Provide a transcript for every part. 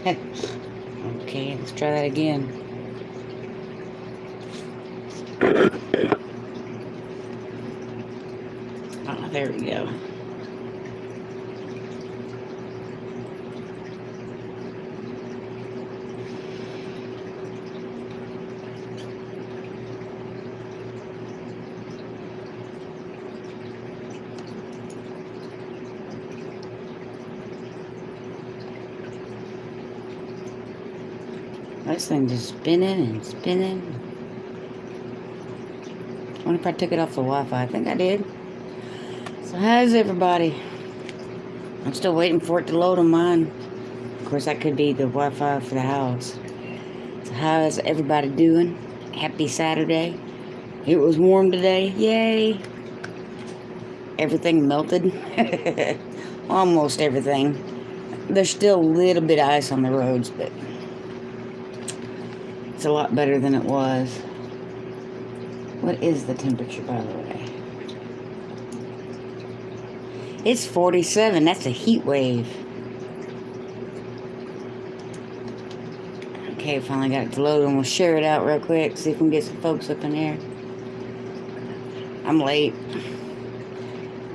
Okay, let's try that again. Oh, there we go. This thing just spinning and spinning. I wonder if I took it off the Wi-Fi. I think I did. So how's everybody? I'm still waiting for it to load on mine. Of course, that could be the Wi-Fi for the house. So how is everybody doing? Happy Saturday. It was warm today. Yay. Everything melted. Almost everything. There's still a little bit of ice on the roads, but it's a lot better than it was. What is the temperature, by the way? It's 47. That's a heat wave. Okay, finally got it to load, and we'll share it out real quick. See if we can get some folks up in here. I'm late.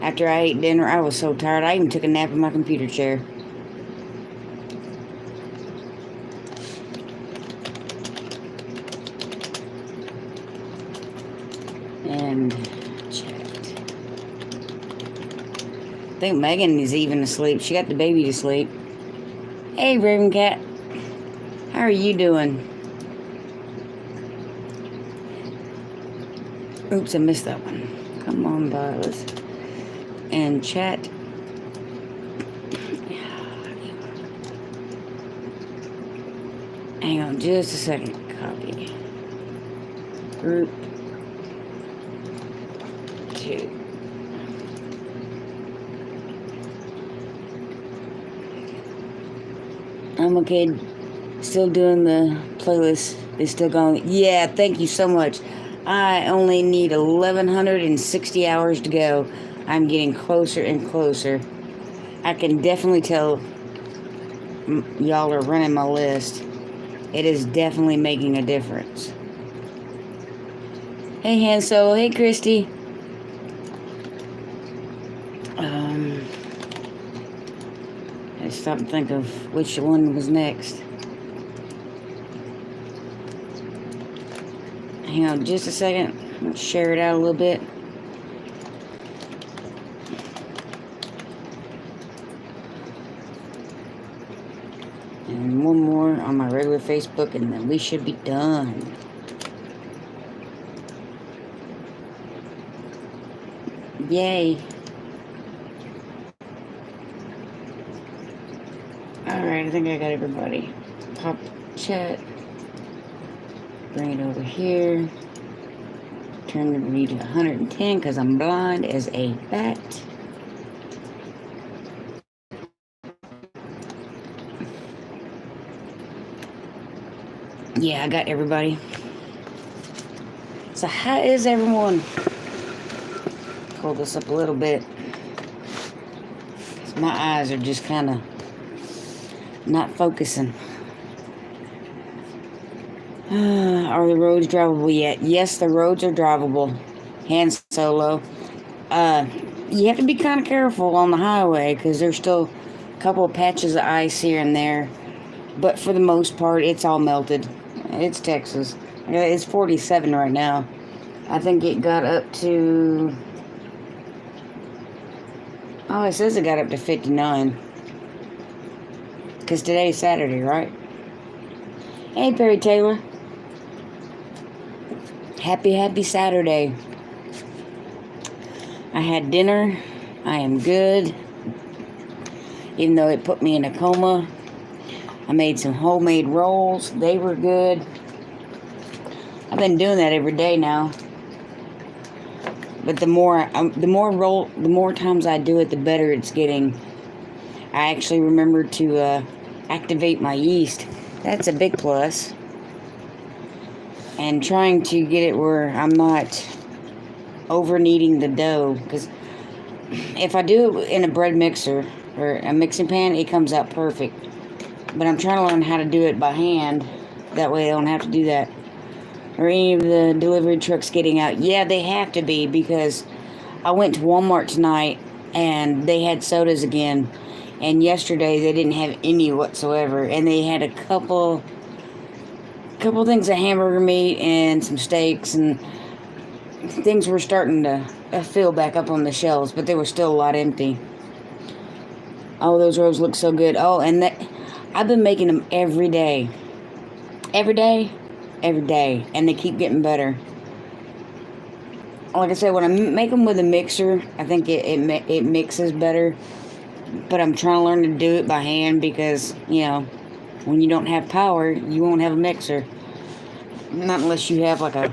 After I ate dinner, I was so tired. I even took a nap in my computer chair. And checked. I think Megan is even asleep. She got the baby to sleep. Hey, Raven Cat. How are you doing? Oops, I missed that one. Come on, Violet. And chat. Hang on just a second. Copy. Group 2. I'm okay. Still doing the playlist. It's still going. Yeah, thank you so much. I only need 1,160 hours to go. I'm getting closer and closer. I can definitely tell y'all are running my list. It is definitely making a difference. Hey, Hansel. Hey, Christy. I stopped and think of which one was next. Hang on just a second. Let's share it out a little bit. And one more on my regular Facebook, and then we should be done. Yay. Alright, I think I got everybody. Pop chat. Bring it over here. Turn the read to 110 because I'm blind as a bat. Yeah, I got everybody. So how is everyone? Pull this up a little bit. My eyes are just kind of not focusing. Are the roads drivable yet? Yes, the roads are drivable. Han Solo. You have to be kind of careful on the highway because there's still a couple of patches of ice here and there. But for the most part, it's all melted. It's Texas. It's 47 right now. I think it got up to... Oh, it says it got up to 59. Because today's Saturday, right? Hey, Perry Taylor. Happy Saturday. I had dinner. I am good. Even though it put me in a coma. I made some homemade rolls. They were good. I've been doing that every day now. But the more times I do it, the better it's getting. I actually remembered to activate my yeast. That's a big plus. And trying to get it where I'm not over kneading the dough, because if I do it in a bread mixer or a mixing pan, it comes out perfect. But I'm trying to learn how to do it by hand. That way I don't have to do that. Or any of the delivery trucks getting out. Yeah, they have to be, because I went to Walmart tonight and they had sodas again. And yesterday they didn't have any whatsoever. And they had a couple things of hamburger meat and some steaks, and things were starting to fill back up on the shelves, but there was still a lot empty. Oh, those rolls look so good. Oh, and I've been making them every day. Every day? Every day. And they keep getting better. Like I said, when I make them with a mixer, I think it mixes better. But I'm trying to learn to do it by hand because, when you don't have power, you won't have a mixer. Not unless you have like a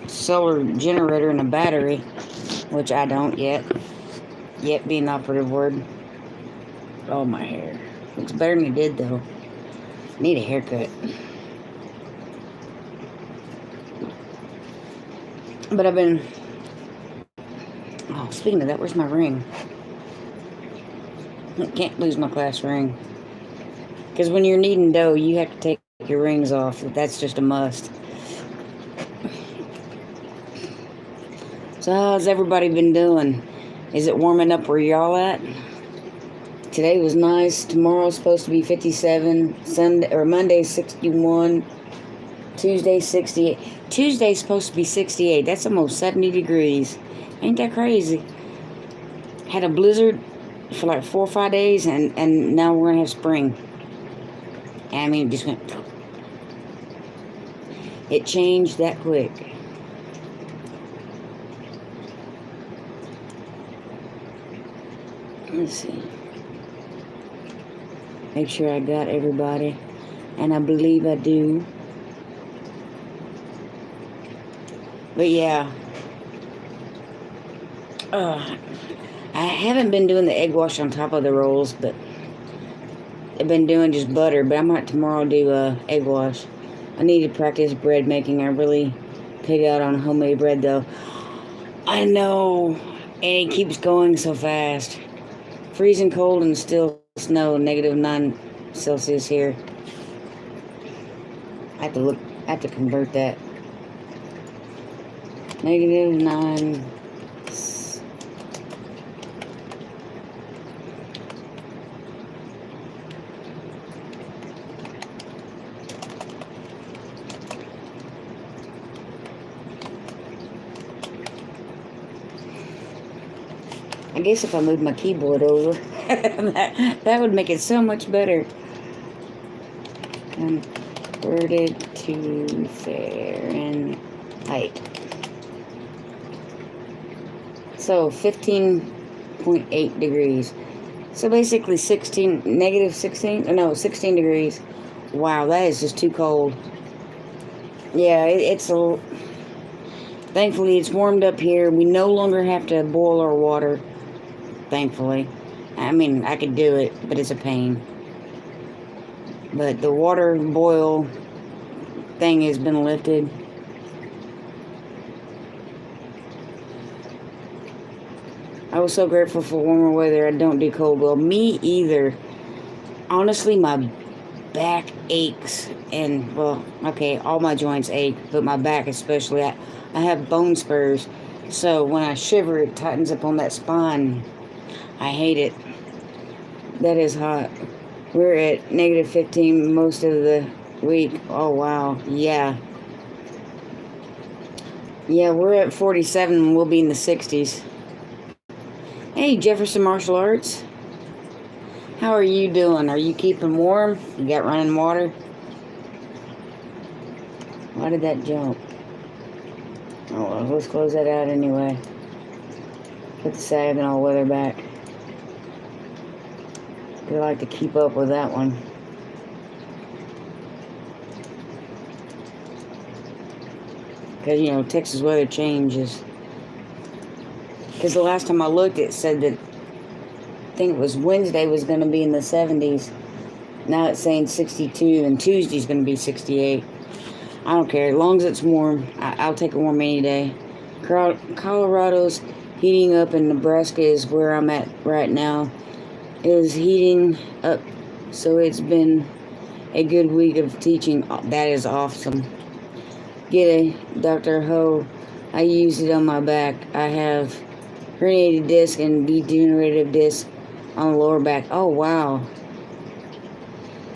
solar generator and a battery, which I don't yet. Yet being the operative word. Oh, my hair. Looks better than it did, though. Need a haircut. But I've been... Oh, speaking of that, where's my ring? I can't lose my class ring. Because when you're kneading dough, you have to take your rings off. That's just a must. So how's everybody been doing? Is it warming up where y'all at? Today was nice. Tomorrow's supposed to be 57. Monday 61. Tuesday 68. Tuesday's supposed to be 68. That's almost 70 degrees. Ain't that crazy? Had a blizzard for like 4 or 5 days, and now we're gonna have spring. And I mean, it just went. It changed that quick. Let's see. Make sure I got everybody. And I believe I do. But yeah. I haven't been doing the egg wash on top of the rolls, but I've been doing just butter. But I might tomorrow do egg wash. I need to practice bread making. I really pig out on homemade bread, though. I know. And it keeps going so fast. Freezing cold and still snow, -9 Celsius here. I have to convert that. -9. I guess if I moved my keyboard over, that would make it so much better. Converted to Fahrenheit. So 15.8 degrees. So basically 16 degrees. Wow, that is just too cold. Yeah, thankfully it's warmed up here. We no longer have to boil our water. Thankfully. I mean, I could do it, but it's a pain. But the water boil thing has been lifted. I was so grateful for warmer weather. I don't do cold well. Me either. Honestly, my back aches. And, well, okay, all my joints ache, but my back especially. I have bone spurs. So when I shiver, it tightens up on that spine. I hate it. That is hot. We're at -15 most of the week. Oh, wow. Yeah. Yeah, we're at 47 and we'll be in the 60s. Hey, Jefferson Martial Arts. How are you doing? Are you keeping warm? You got running water? Why did that jump? Oh, well, let's close that out anyway. Put the sag and all weather back. I like to keep up with that one. Because, Texas weather changes. Because the last time I looked, it said that, I think it was Wednesday was going to be in the 70s. Now it's saying 62, and Tuesday's going to be 68. I don't care. As long as it's warm, I'll take it warm any day. Colorado's heating up, and Nebraska is where I'm at right now. Is heating up, so it's been a good week of teaching. That is awesome. Get a Dr. Ho. I use it on my back. I have herniated disc and degenerative disc on the lower back. Oh, wow.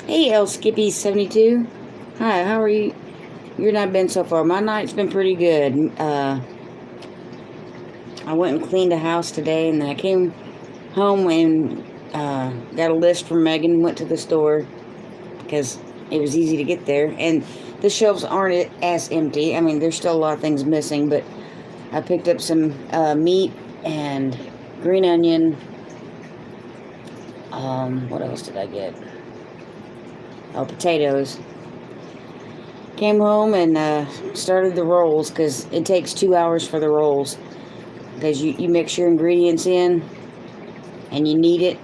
Hey, L Skippy 72. Hi, how are you? Your night been so far? My night's been pretty good. I went and cleaned the house today, and then I came home and got a list from Megan. Went to the store because it was easy to get there, and the shelves aren't as empty. I mean, there's still a lot of things missing, but I picked up some meat and green onion. What else did I get? Oh, potatoes. Came home and started the rolls because it takes 2 hours for the rolls. Because you mix your ingredients in and you knead it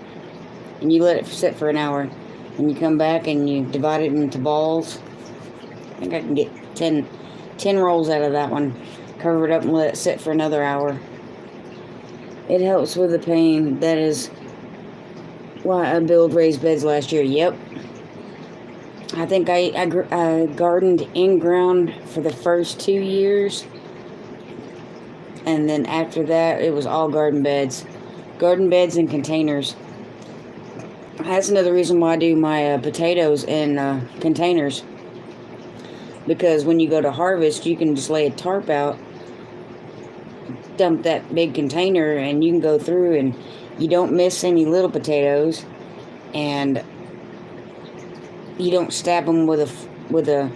and you let it sit for an hour. And you come back and you divide it into balls. I think I can get 10 rolls out of that one. Cover it up and let it sit for another hour. It helps with the pain. That is why I built raised beds last year. Yep. I think I gardened in-ground for the first 2 years. And then after that, it was all garden beds. Garden beds and containers. That's another reason why I do my potatoes in containers. Because when you go to harvest, you can just lay a tarp out, dump that big container, and you can go through and you don't miss any little potatoes. And you don't stab them with a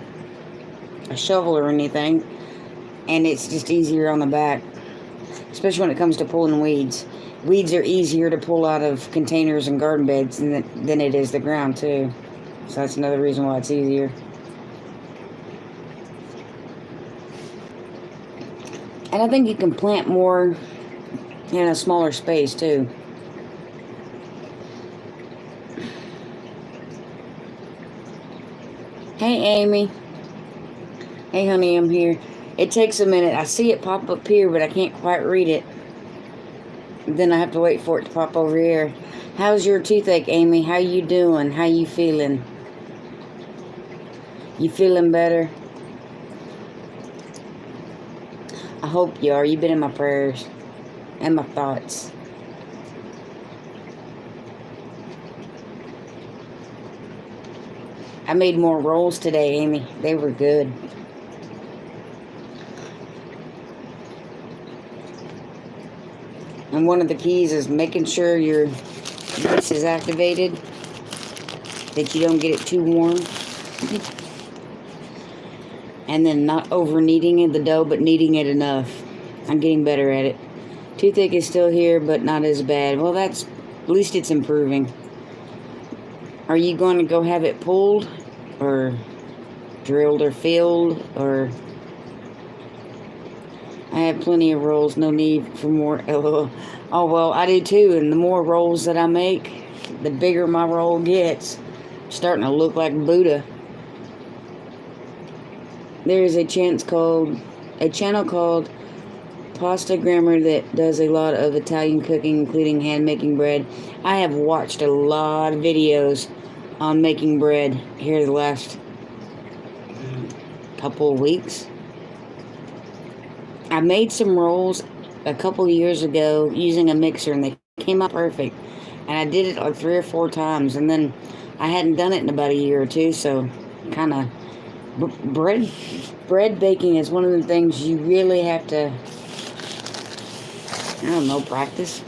shovel or anything. And it's just easier on the back. Especially when it comes to pulling weeds. Weeds are easier to pull out of containers and garden beds than it is the ground, too. So that's another reason why it's easier. And I think you can plant more in a smaller space, too. Hey, Amy. Hey, honey, I'm here. It takes a minute. I see it pop up here, but I can't quite read it. Then I have to wait for it to pop over here. How's your toothache, Amy? How you doing? How you feeling? You feeling better? I hope you are. You've been in my prayers and my thoughts. I made more rolls today, Amy. They were good. And one of the keys is making sure your grease is activated, that you don't get it too warm. And then not over kneading the dough, but kneading it enough. I'm getting better at it. Toothache is still here, but not as bad. Well, at least it's improving. Are you going to go have it pulled or drilled or filled or... I have plenty of rolls, no need for more. LOL. Oh, well, I do too. And the more rolls that I make, the bigger my roll gets. I'm starting to look like Buddha. There is a channel called Pasta Grammar that does a lot of Italian cooking, including hand making bread. I have watched a lot of videos on making bread here the last couple of weeks. I made some rolls a couple years ago using a mixer, and they came out perfect. And I did it like 3 or 4 times, and then I hadn't done it in about a year or two, so kind of... Bread baking is one of the things you really have to, I don't know, practice.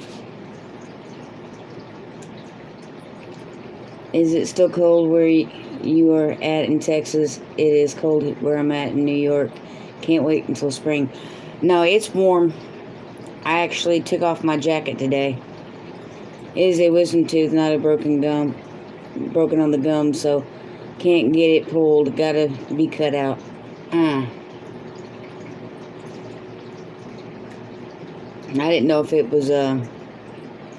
Is it still cold where you are at in Texas? It is cold where I'm at in New York. Can't wait until spring. No, it's warm. I actually took off my jacket today. It is a wisdom tooth, not a broken on the gum, so can't get it pulled. Gotta be cut out. I didn't know if it was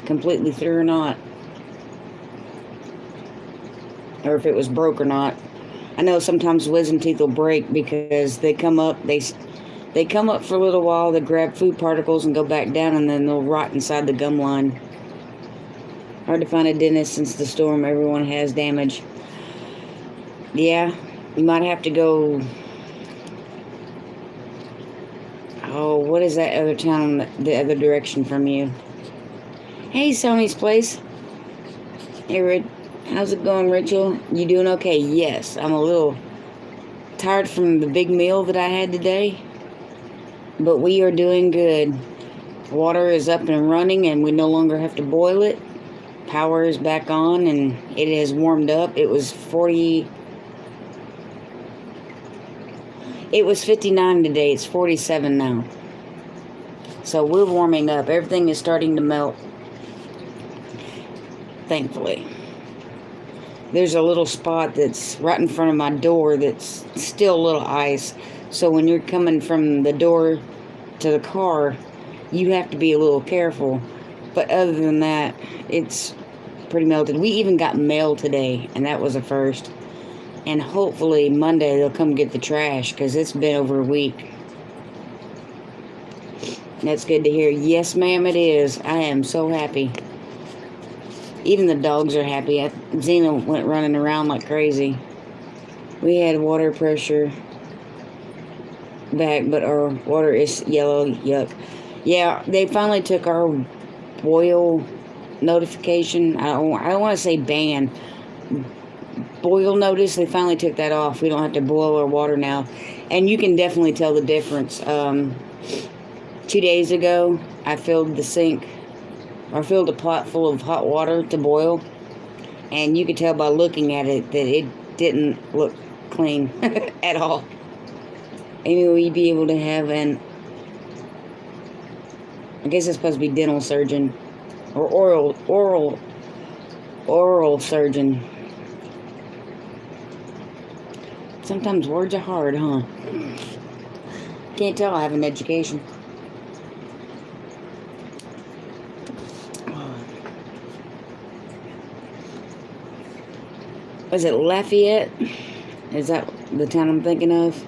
completely through or not, or if it was broke or not. I know sometimes wisdom teeth will break because they come up, they come up for a little while, they grab food particles and go back down, and then they'll rot inside the gum line. Hard to find a dentist since the storm. Everyone has damage. Yeah, you might have to go. Oh, what is that other town the other direction from you? Hey, Sony's place. Hey, how's it going, Rachel? You doing okay? Yes, I'm a little tired from the big meal that I had today, but we are doing good. Water is up and running, and we no longer have to boil it. Power is back on, and it has warmed up. It was 59 today. It's 47 now. So we're warming up. Everything is starting to melt. Thankfully. There's a little spot that's right in front of my door that's still a little ice. So when you're coming from the door to the car, you have to be a little careful. But other than that, it's pretty melted. We even got mail today, and that was a first. And hopefully Monday they'll come get the trash, because it's been over a week. That's good to hear. Yes, ma'am, it is. I am so happy. Even the dogs are happy. Xena went running around like crazy. We had water pressure back, but our water is yellow. Yuck. Yeah, they finally took our boil notification. I don't want to say ban. Boil notice, they finally took that off. We don't have to boil our water now. And you can definitely tell the difference. 2 days ago, I filled the sink, or filled a pot full of hot water to boil, and you could tell by looking at it that it didn't look clean at all. Amy, will you be able to have I guess it's supposed to be dental surgeon, or oral surgeon. Sometimes words are hard, huh? Can't tell I have an education. Was it Lafayette? Is that the town I'm thinking of?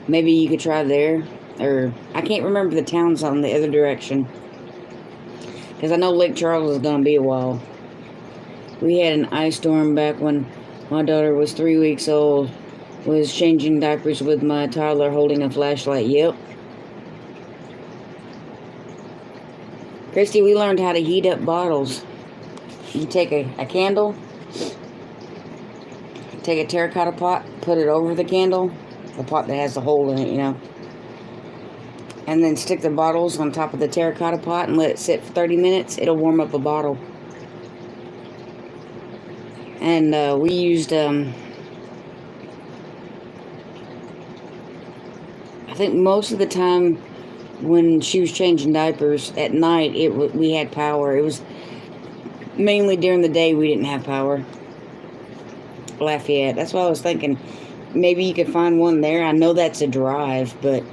Maybe you could try there. Or, I can't remember the towns on the other direction. Because I know Lake Charles is going to be a while. We had an ice storm back when my daughter was 3 weeks old. Was changing diapers with my toddler holding a flashlight. Yep. Christy, we learned how to heat up bottles. You take a candle, take a terracotta pot, put it over the candle, the pot that has the hole in it, you know, and then stick the bottles on top of the terracotta pot and let it sit for 30 minutes. It'll warm up a bottle. And we used, I think most of the time when she was changing diapers at night, we had power. It was mainly during the day we didn't have power. Lafayette. That's what I was thinking. Maybe you could find one there. I know that's a drive, but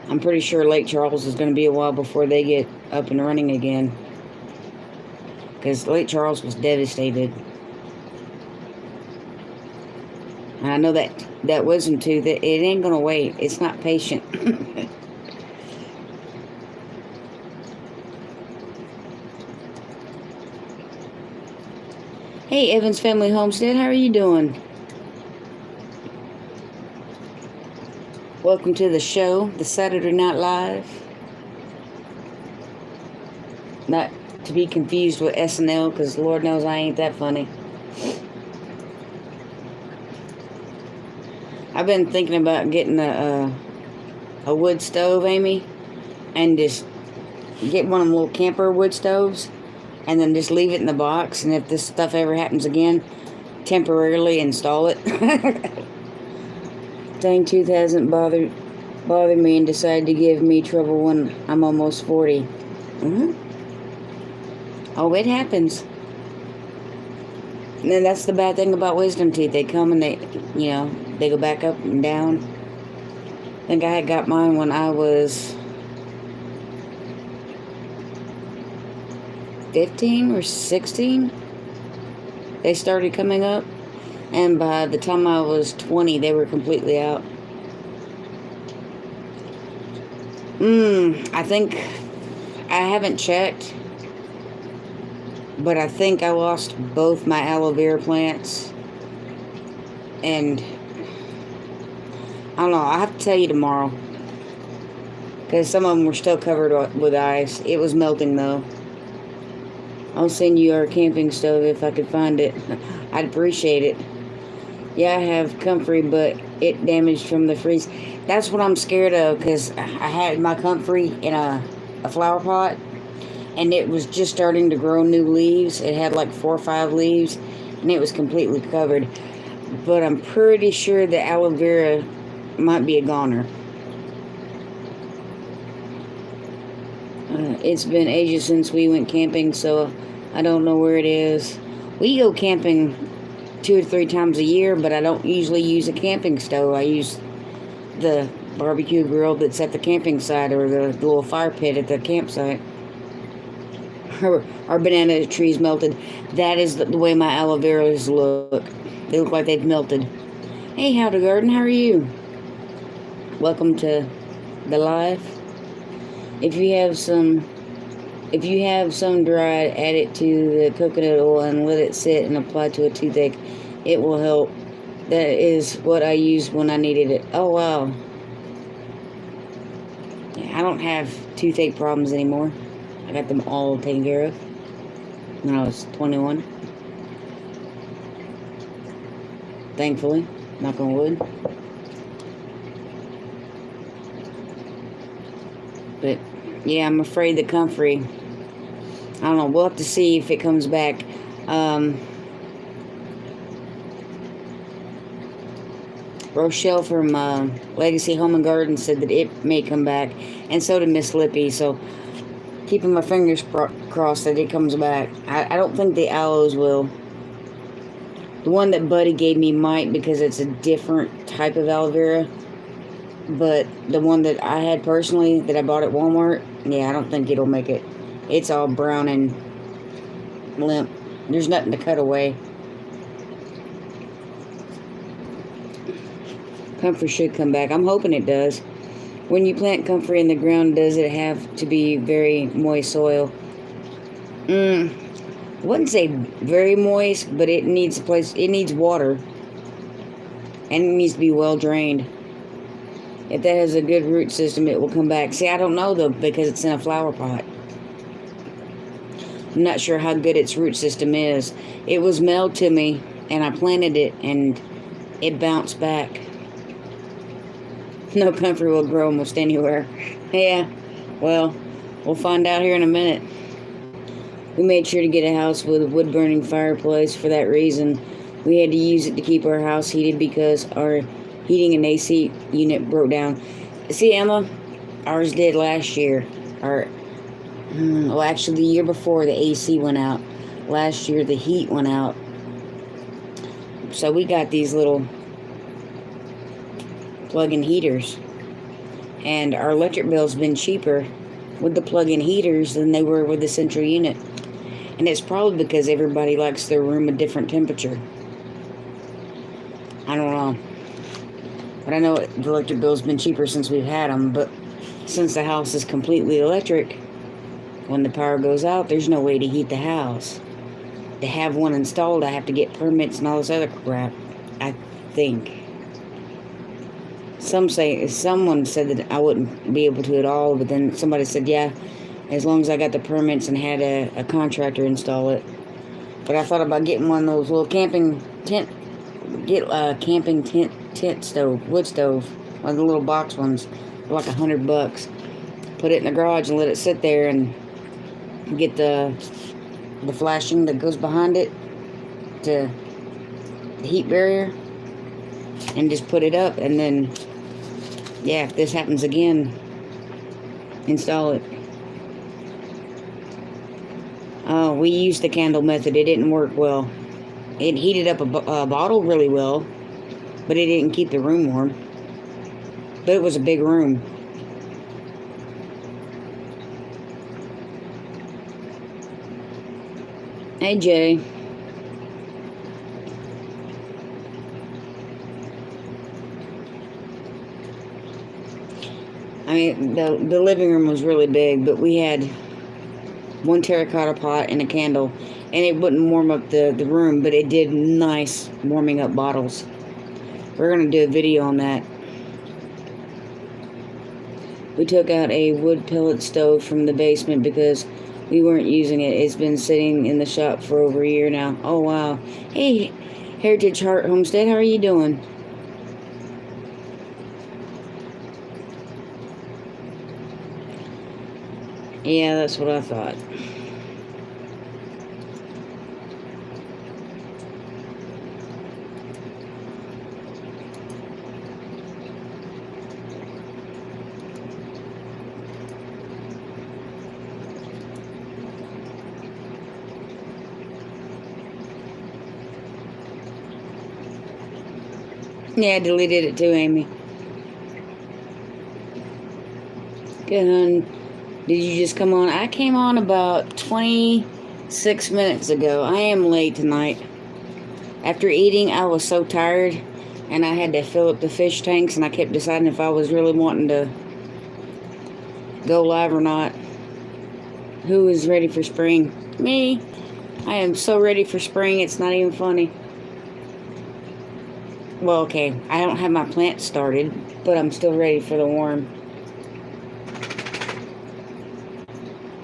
I'm pretty sure Lake Charles is going to be a while before they get up and running again. Because Lake Charles was devastated. And I know that wisdom tooth, it ain't going to wait. It's not patient. Hey, Evans Family Homestead, how are you doing? Welcome to the show, the Saturday Night Live. Not to be confused with SNL, because Lord knows I ain't that funny. I've been thinking about getting a wood stove, Amy, and just get one of them little camper wood stoves, and then just leave it in the box, and if this stuff ever happens again, temporarily install it. Dang tooth hasn't bothered me and decided to give me trouble when I'm almost 40. Mm-hmm. Oh, it happens. And then that's the bad thing about wisdom teeth. They come and they go back up and down. I think I had got mine when I was 15 or 16. They started coming up. And by the time I was 20, they were completely out. I think I haven't checked. but I think I lost both my aloe vera plants, and I don't know, I'll have to tell you tomorrow, because some of them were still covered with ice. It was melting though. I'll send you our camping stove if I could find it. I'd appreciate it. Yeah, I have comfrey, but it damaged from the freeze. That's what I'm scared of, because I had my comfrey in a flower pot, and it was just starting to grow new leaves. It had like 4 or 5 leaves, and it was completely covered. But I'm pretty sure the aloe vera might be a goner. It's been ages since we went camping, so I don't know where it is. We go camping 2 or 3 times a year, but I don't usually use a camping stove. I use the barbecue grill that's at the camping site, or the little fire pit at the campsite. Our banana trees melted. That is the way my aloe veras look. They look like they've melted. Hey, Howdy Garden, how are you? Welcome to the live. If you have some dried, add it to the coconut oil and let it sit and apply to a toothache. It will help. That is what I used when I needed it. Oh, wow. Yeah, I don't have toothache problems anymore. I got them all taken care of when I was 21. Thankfully. Knock on wood. But, yeah, I'm afraid the comfrey, I don't know, we'll have to see if it comes back. Rochelle from Legacy Home and Garden said that it may come back, and so did Miss Lippy, so keeping my fingers crossed that it comes back. I don't think the aloes will. The one that Buddy gave me might, because it's a different type of aloe vera, but the one that I had personally, that I bought at Walmart, yeah, I don't think it'll make it. It's all brown and limp. There's nothing to cut away. Comfrey should come back. I'm hoping it does. When you plant comfrey in the ground, does it have to be very moist soil? I wouldn't say very moist, but it needs a place. It needs water, and it needs to be well drained. If that has a good root system, it will come back. See, I don't know though, because it's in a flower pot. I'm not sure how good its root system is. It was mailed to me, and I planted it, and it bounced back. No comfrey will grow almost anywhere. Yeah, well, we'll find out here in a minute. We made sure to get a house with a wood-burning fireplace for that reason. We had to use it to keep our house heated because our heating and AC unit broke down. See, Emma, ours did last year. Well, actually, the year before, the AC went out. Last year, the heat went out. So we got these little plug-in heaters, and our electric bill's been cheaper with the plug-in heaters than they were with the central unit. And it's probably because everybody likes their room a different temperature. I don't know, but I know the electric bill's been cheaper since we've had them. But since the house is completely electric, when the power goes out, there's no way to heat the house. To have one installed, I have to get permits and all this other crap, I think. Someone said that I wouldn't be able to at all, but then somebody said, yeah, as long as I got the permits and had a contractor install it. But I thought about getting one of those little camping tent stove, wood stove, one of the little box ones, for like $100. Put it in the garage and let it sit there, and get the flashing that goes behind it to the heat barrier, and just put it up, and then, yeah, if this happens again, install it. Oh, we used the candle method. It didn't work well. It heated up a bottle really well, but it didn't keep the room warm. But it was a big room. Hey, Jay. I mean, the living room was really big, but we had one terracotta pot and a candle, and it wouldn't warm up the room, but it did nice warming up bottles. We're going to do a video on that. We took out a wood pellet stove from the basement because we weren't using it. It's been sitting in the shop for over a year now. Oh, wow. Hey, Heritage Heart Homestead, how are you doing? Yeah, that's what I thought. Yeah, I deleted it too, Amy. Good, hon. Did you just come on? I came on about 26 minutes ago. I am late tonight. After eating, I was so tired, and I had to fill up the fish tanks, and I kept deciding if I was really wanting to go live or not. Who is ready for spring? Me. I am so ready for spring, it's not even funny. Well, okay, I don't have my plant started, but I'm still ready for the warm.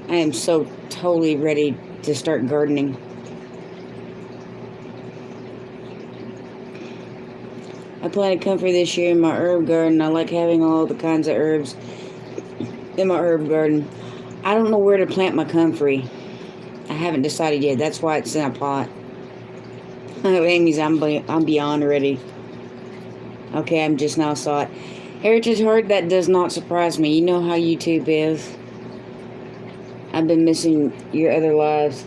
I am so totally ready to start gardening. I planted comfrey this year in my herb garden. I like having all the kinds of herbs in my herb garden. I don't know where to plant my comfrey. I haven't decided yet. That's why it's in a pot. Amy's, I'm beyond ready. Okay, I'm just now saw it. Heritage Heart, that does not surprise me. You know how YouTube is. I've been missing your other lives.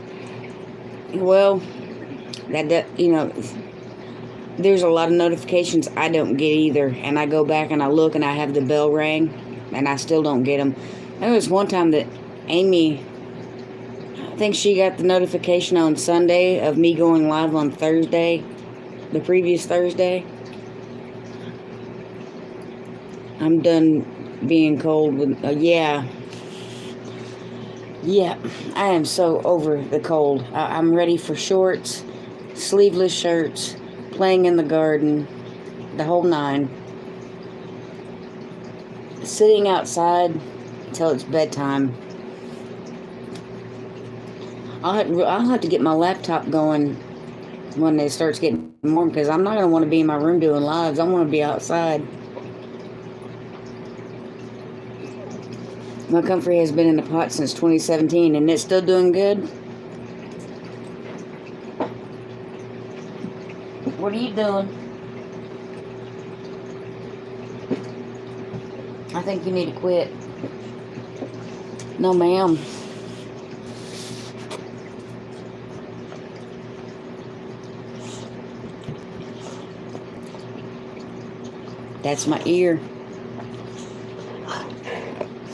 Well, there's a lot of notifications I don't get either. And I go back and I look and I have the bell rang and I still don't get them. There was one time that Amy, I think she got the notification on Sunday of me going live on Thursday, the previous Thursday. I'm done being cold with, yeah, I am so over the cold. I'm ready for shorts, sleeveless shirts, playing in the garden, the whole nine. Sitting outside until it's bedtime. I'll have to get my laptop going when it starts getting warm, because I'm not going to want to be in my room doing lives. I want to be outside. My comfrey has been in the pot since 2017, and it's still doing good. What are you doing? I think you need to quit. No, ma'am. That's my ear.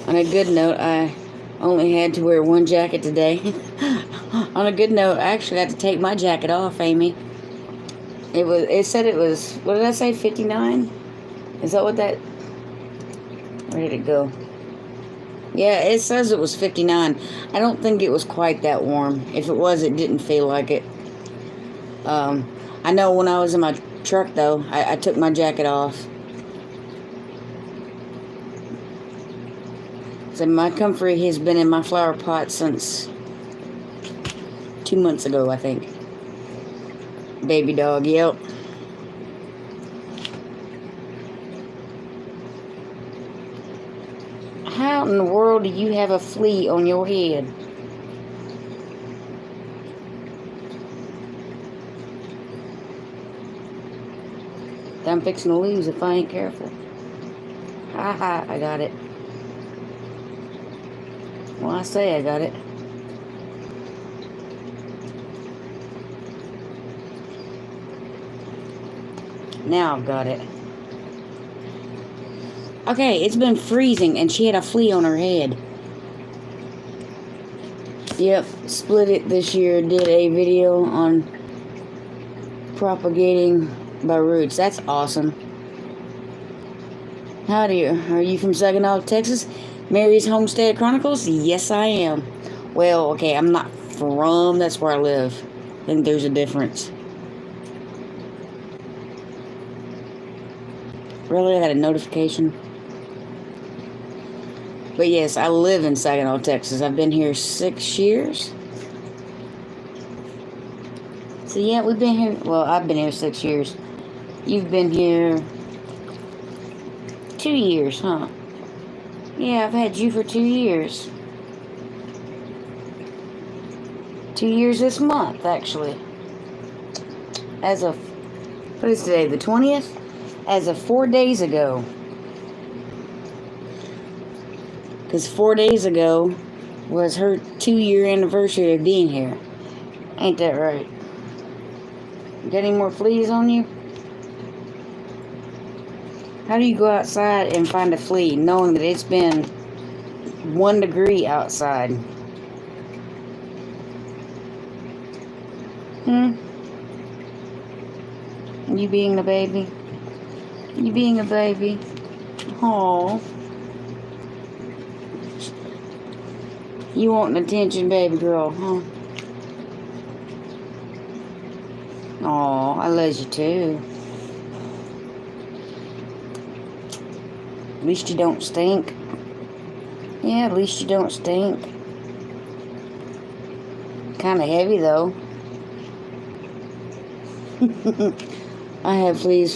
On a good note, I only had to wear one jacket today. On a good note, I actually had to take my jacket off, Amy. It said it was, what did I say, 59? Is that what that, where did it go? Yeah, it says it was 59. I don't think it was quite that warm. If it was, it didn't feel like it. I know when I was in my truck, though, I took my jacket off. So my comfrey has been in my flower pot since 2 months ago, I think. Baby dog, yep. How in the world do you have a flea on your head? I'm fixing to lose if I ain't careful. Ha ha, I got it. Well, I say I got it. Now I've got it. Okay, it's been freezing and she had a flea on her head. Yep, split it this year. Did a video on propagating by roots. That's awesome. Howdy, are you from Saginaw, Texas? Mary's Homestead Chronicles? Yes, I am. Well, okay, I'm not from. That's where I live. I think there's a difference. Really? I got a notification? But yes, I live in Saginaw, Texas. I've been here 6 years. So yeah, we've been here. Well, I've been here 6 years. You've been here 2 years, huh? Yeah, I've had you for 2 years. 2 years this month, actually. As of, what is today, the 20th? As of 4 days ago. Because 4 days ago was her 2-year anniversary of being here. Ain't that right? Got any more fleas on you? How do you go outside and find a flea knowing that it's been 1 degree outside? You being a baby? You being a baby? Aw. You wanting attention, baby girl, huh? Aw, I love you too. At least you don't stink. Yeah, at least you don't stink. Kind of heavy though. I have fleas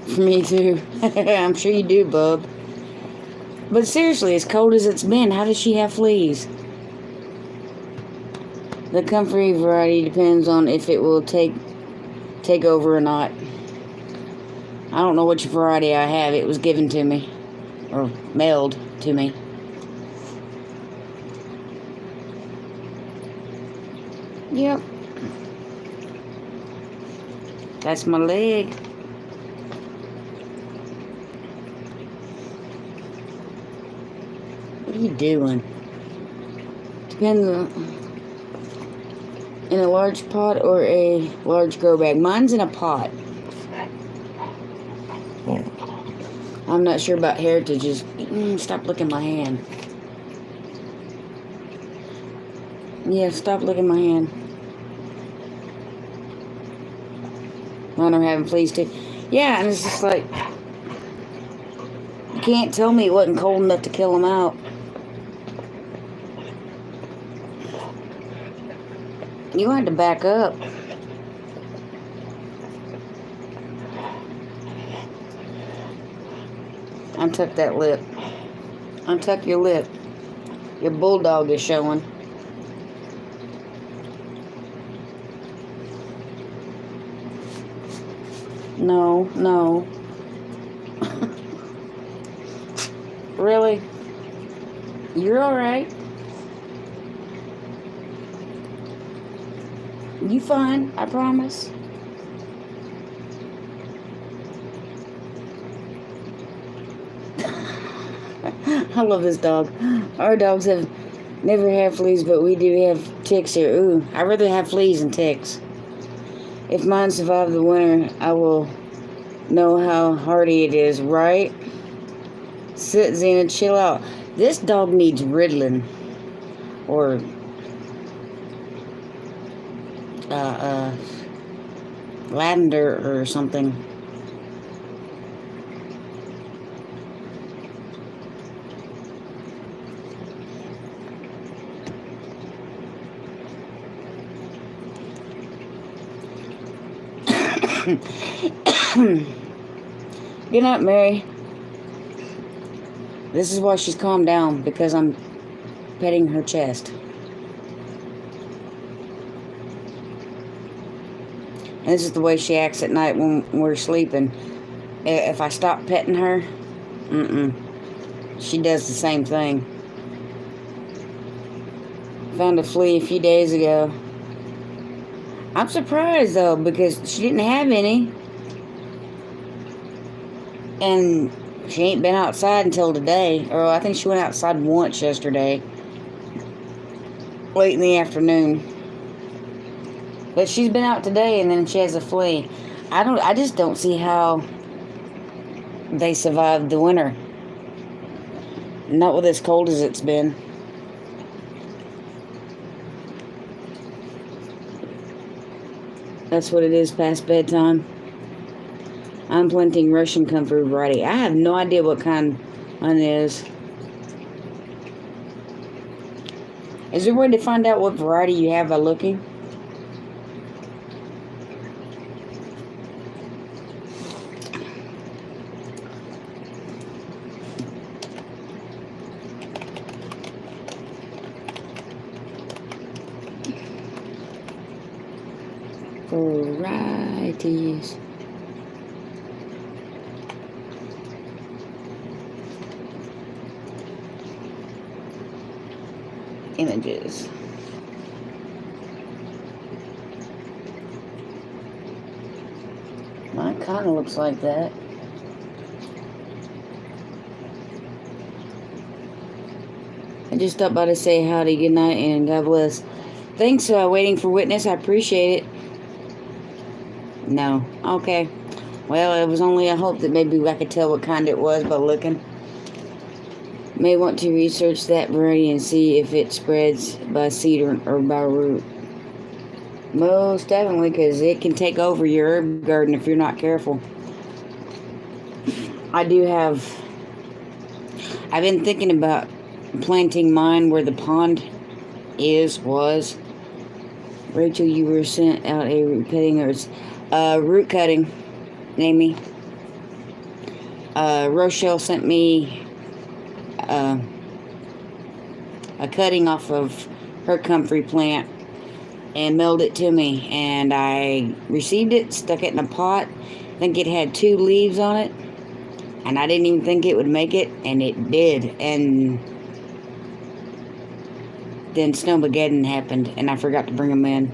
for me too. I'm sure you do, bub. But seriously, as cold as it's been, how does she have fleas? The comfrey variety depends on if it will take over or not. I don't know which variety I have. It was given to me. Or mailed to me. Yep. That's my leg. What are you doing? Depends on in a large pot or a large grow bag. Mine's in a pot. I'm not sure about heritages. Stop licking my hand. Yeah, stop licking my hand. Mine are having fleas too. Yeah, and it's just like, you can't tell me it wasn't cold enough to kill them out. You had to back up. Untuck that lip. Untuck your lip. Your bulldog is showing. No, no. Really? You're alright. You fine, I promise. I love this dog. Our dogs have never had fleas, but we do have ticks here. Ooh, I'd rather have fleas than ticks. If mine survive the winter, I will know how hardy it is, right? Sit, Xena, chill out. This dog needs Ritalin. Or lavender or something. Good night, Mary. This is why she's calmed down, because I'm petting her chest. And this is the way she acts at night when we're sleeping. If I stop petting her, she does the same thing. Found a flea a few days ago. I'm surprised though, because she didn't have any. And she ain't been outside until today. Or I think she went outside once yesterday. Late in the afternoon. But she's been out today and then she has a flea. I just don't see how they survived the winter. Not with as cold as it's been. That's what it is past bedtime. I'm planting Russian comfrey variety. I have no idea what kind mine is. Is there a way to find out what variety you have by looking? Varieties. Images. Mine kind of looks like that. I just stopped by to say howdy, good night, and God bless. Thanks, waiting for witness. I appreciate it. No. Okay. Well, it was only a hope that maybe I could tell what kind it was by looking. May want to research that variety and see if it spreads by seed or by root. Most definitely, because it can take over your herb garden if you're not careful. I've been thinking about planting mine where the pond was. Rachel, you were sent out a root cutting, root cutting, Amy. Rochelle sent me a cutting off of her comfrey plant and mailed it to me, and I received it, stuck it in a pot. I think it had 2 leaves on it, and I didn't even think it would make it, and it did. And then Snowmageddon happened, and I forgot to bring them in.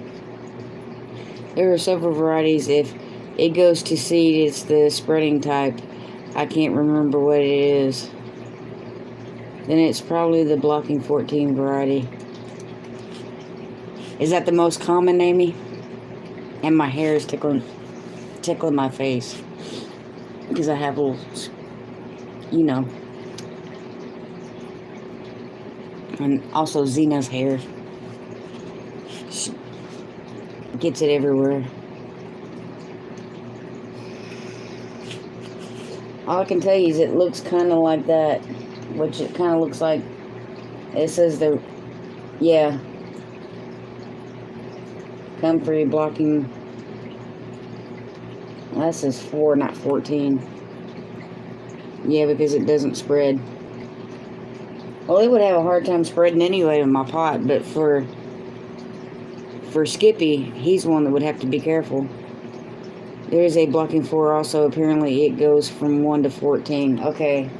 There are several varieties. If it goes to seed, it's the spreading type. I can't remember what it is. Then it's probably the blocking 14 variety. Is that the most common, Amy? And my hair is tickling my face. Because I have little, you know. And also Zena's hair. She gets it everywhere. All I can tell you is it looks kind of like that. Which it kind of looks like. It says yeah. Comfrey blocking. Well, that says 4, not 14. Yeah, because it doesn't spread. Well, it would have a hard time spreading anyway in my pot, but for Skippy, he's one that would have to be careful. There is a blocking 4 also. Apparently it goes from 1 to 14. Okay.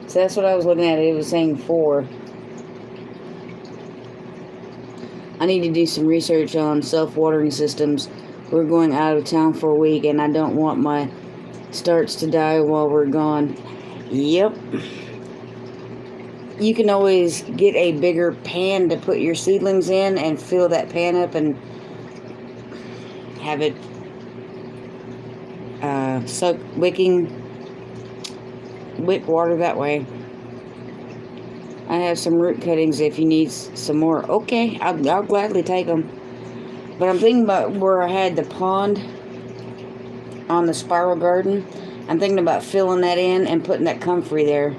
So that's what I was looking at. It was saying 4. I need to do some research on self-watering systems. We're going out of town for a week, and I don't want my starts to die while we're gone. Yep. You can always get a bigger pan to put your seedlings in and fill that pan up and have it suck wick water that way. I have some root cuttings if you need some more. Okay, I'll gladly take them. But I'm thinking about where I had the pond on the spiral garden. I'm thinking about filling that in and putting that comfrey there.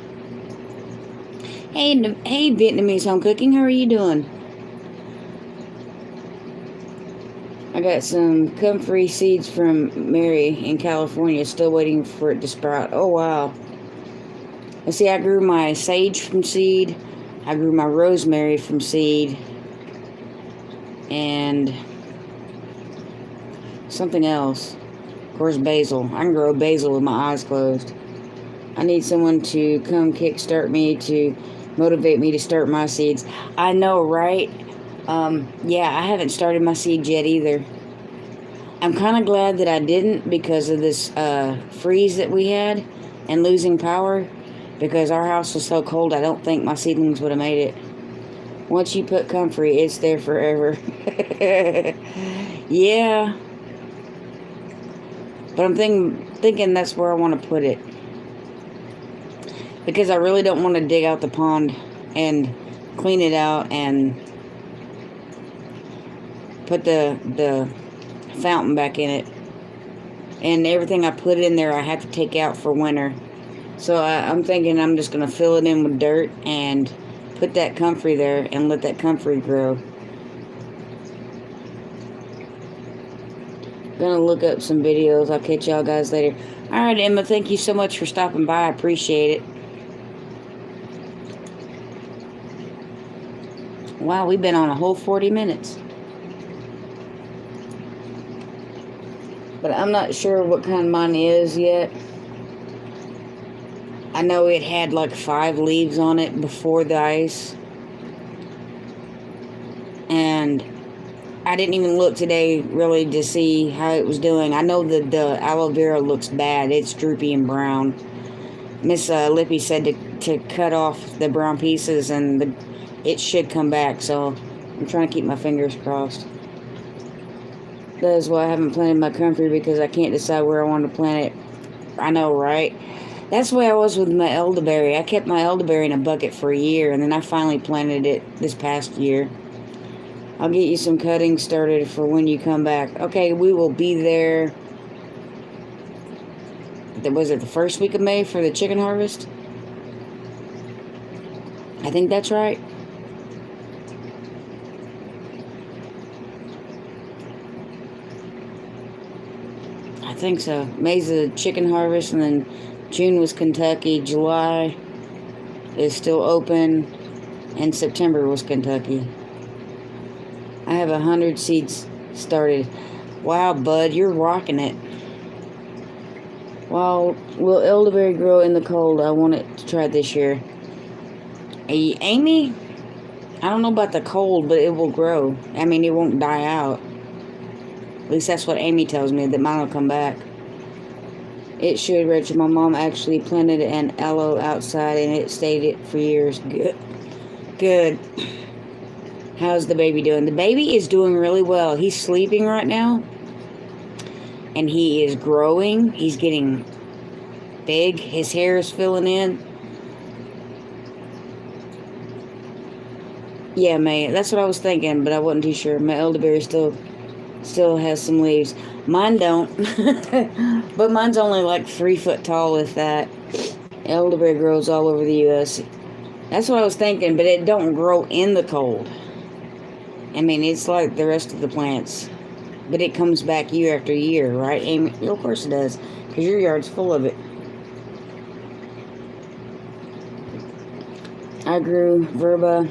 Hey, Vietnamese home cooking, how are you doing? I got some comfrey seeds from Mary in California, still waiting for it to sprout. Oh, wow. Let's see, I grew my sage from seed. I grew my rosemary from seed. And something else. Of course, basil. I can grow basil with my eyes closed. I need someone to come kickstart me to motivate me to start my seeds. I know, right? Yeah, I haven't started my seeds yet either. I'm kind of glad that I didn't because of this freeze that we had and losing power. Because our house was so cold, I don't think my seedlings would have made it. Once you put comfrey, it's there forever. Yeah. But I'm thinking that's where I want to put it. Because I really don't want to dig out the pond and clean it out and put the fountain back in it. And everything I put in there I have to take out for winter. So I'm thinking I'm just going to fill it in with dirt and put that comfrey there and let that comfrey grow. Gonna look up some videos. I'll catch y'all guys later. Alright, Emma, thank you so much for stopping by. I appreciate it. Wow, we've been on a whole 40 minutes. But I'm not sure what kind mine is yet. I know it had like 5 leaves on it before the ice. And I didn't even look today really to see how it was doing. I know that the aloe vera looks bad. It's droopy and brown. Miss Lippy said to cut off the brown pieces and it should come back. So I'm trying to keep my fingers crossed. That is why I haven't planted my comfrey, because I can't decide where I want to plant it. I know, right? That's the way I was with my elderberry. I kept my elderberry in a bucket for a year, and then I finally planted it this past year. I'll get you some cuttings started for when you come back. Okay, we will be there. Was it the first week of May for the chicken harvest? I think that's right. I think so. May's the chicken harvest, and then June was Kentucky. July is still open, and September was Kentucky. I have 100 seeds started. Wow, bud, you're rocking it. Wow, will elderberry grow in the cold? I want it to try this year. Hey, Amy, I don't know about the cold, but it will grow. I mean, it won't die out. At least that's what Amy tells me, that mine will come back. It should, Rachel. My mom actually planted an aloe outside, and it stayed it for years. Good. Good. How's the baby doing? The baby is doing really well. He's sleeping right now. And he is growing. He's getting big. His hair is filling in. Yeah, May. That's what I was thinking, but I wasn't too sure. My elderberry still has some leaves. Mine don't. But mine's only like 3 foot tall, if that. Elderberry grows all over the U.S. That's what I was thinking, but it don't grow in the cold. I mean, it's like the rest of the plants. But it comes back year after year, right, Amy? Of course it does, because your yard's full of it. I grew verba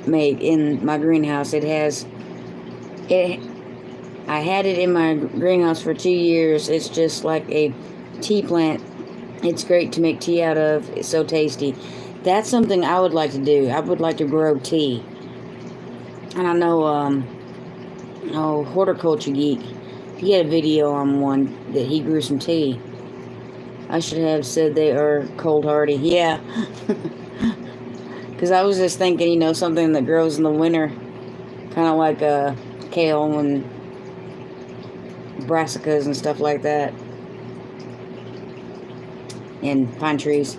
mate in my greenhouse. I had it in my greenhouse for 2 years. It's just like a tea plant. It's great to make tea out of. It's so tasty. That's something I would like to do. I would like to grow tea. And I know, Horticulture Geek, he had a video on one that he grew some tea. I should have said they are cold hardy. Yeah. Because I was just thinking, something that grows in the winter. Kind of like kale and brassicas and stuff like that. And pine trees.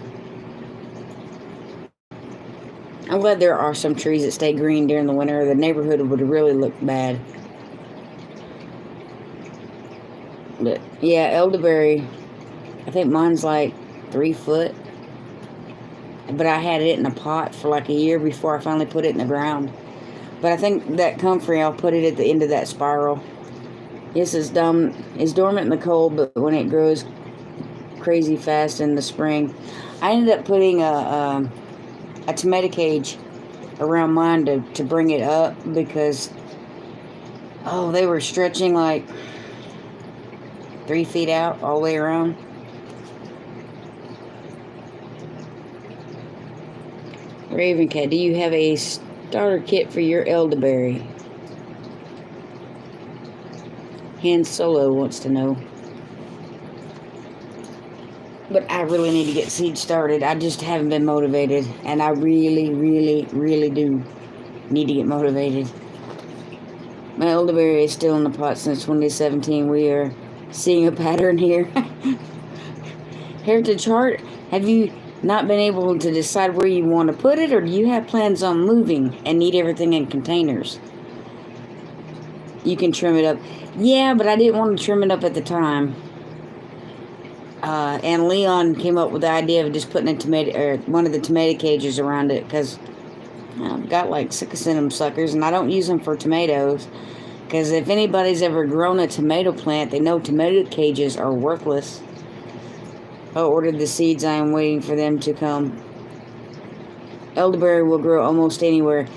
I'm glad there are some trees that stay green during the winter. The neighborhood would really look bad. But, yeah, elderberry, I think mine's like 3 foot. But I had it in a pot for like a year before I finally put it in the ground. But I think that comfrey, I'll put it at the end of that spiral. Yes, it's dormant in the cold, but when it grows crazy fast in the spring. I ended up putting a tomato cage around mine to bring it up, because they were stretching like 3 feet out all the way around. Raven Cat, do you have a starter kit for your elderberry? Han Solo wants to know. But I really need to get seeds started. I just haven't been motivated. And I really, really, really do need to get motivated. My elderberry is still in the pot since 2017. We are seeing a pattern here. Heritage Heart, have you not been able to decide where you want to put it? Or do you have plans on moving and need everything in containers? You can trim it up. Yeah, but I didn't want to trim it up at the time. And Leon came up with the idea of just putting a tomato, or one of the tomato cages around it, because I've got like 6 of them suckers, and I don't use them for tomatoes. Because if anybody's ever grown a tomato plant, they know tomato cages are worthless. I ordered the seeds. I am waiting for them to come. Elderberry will grow almost anywhere.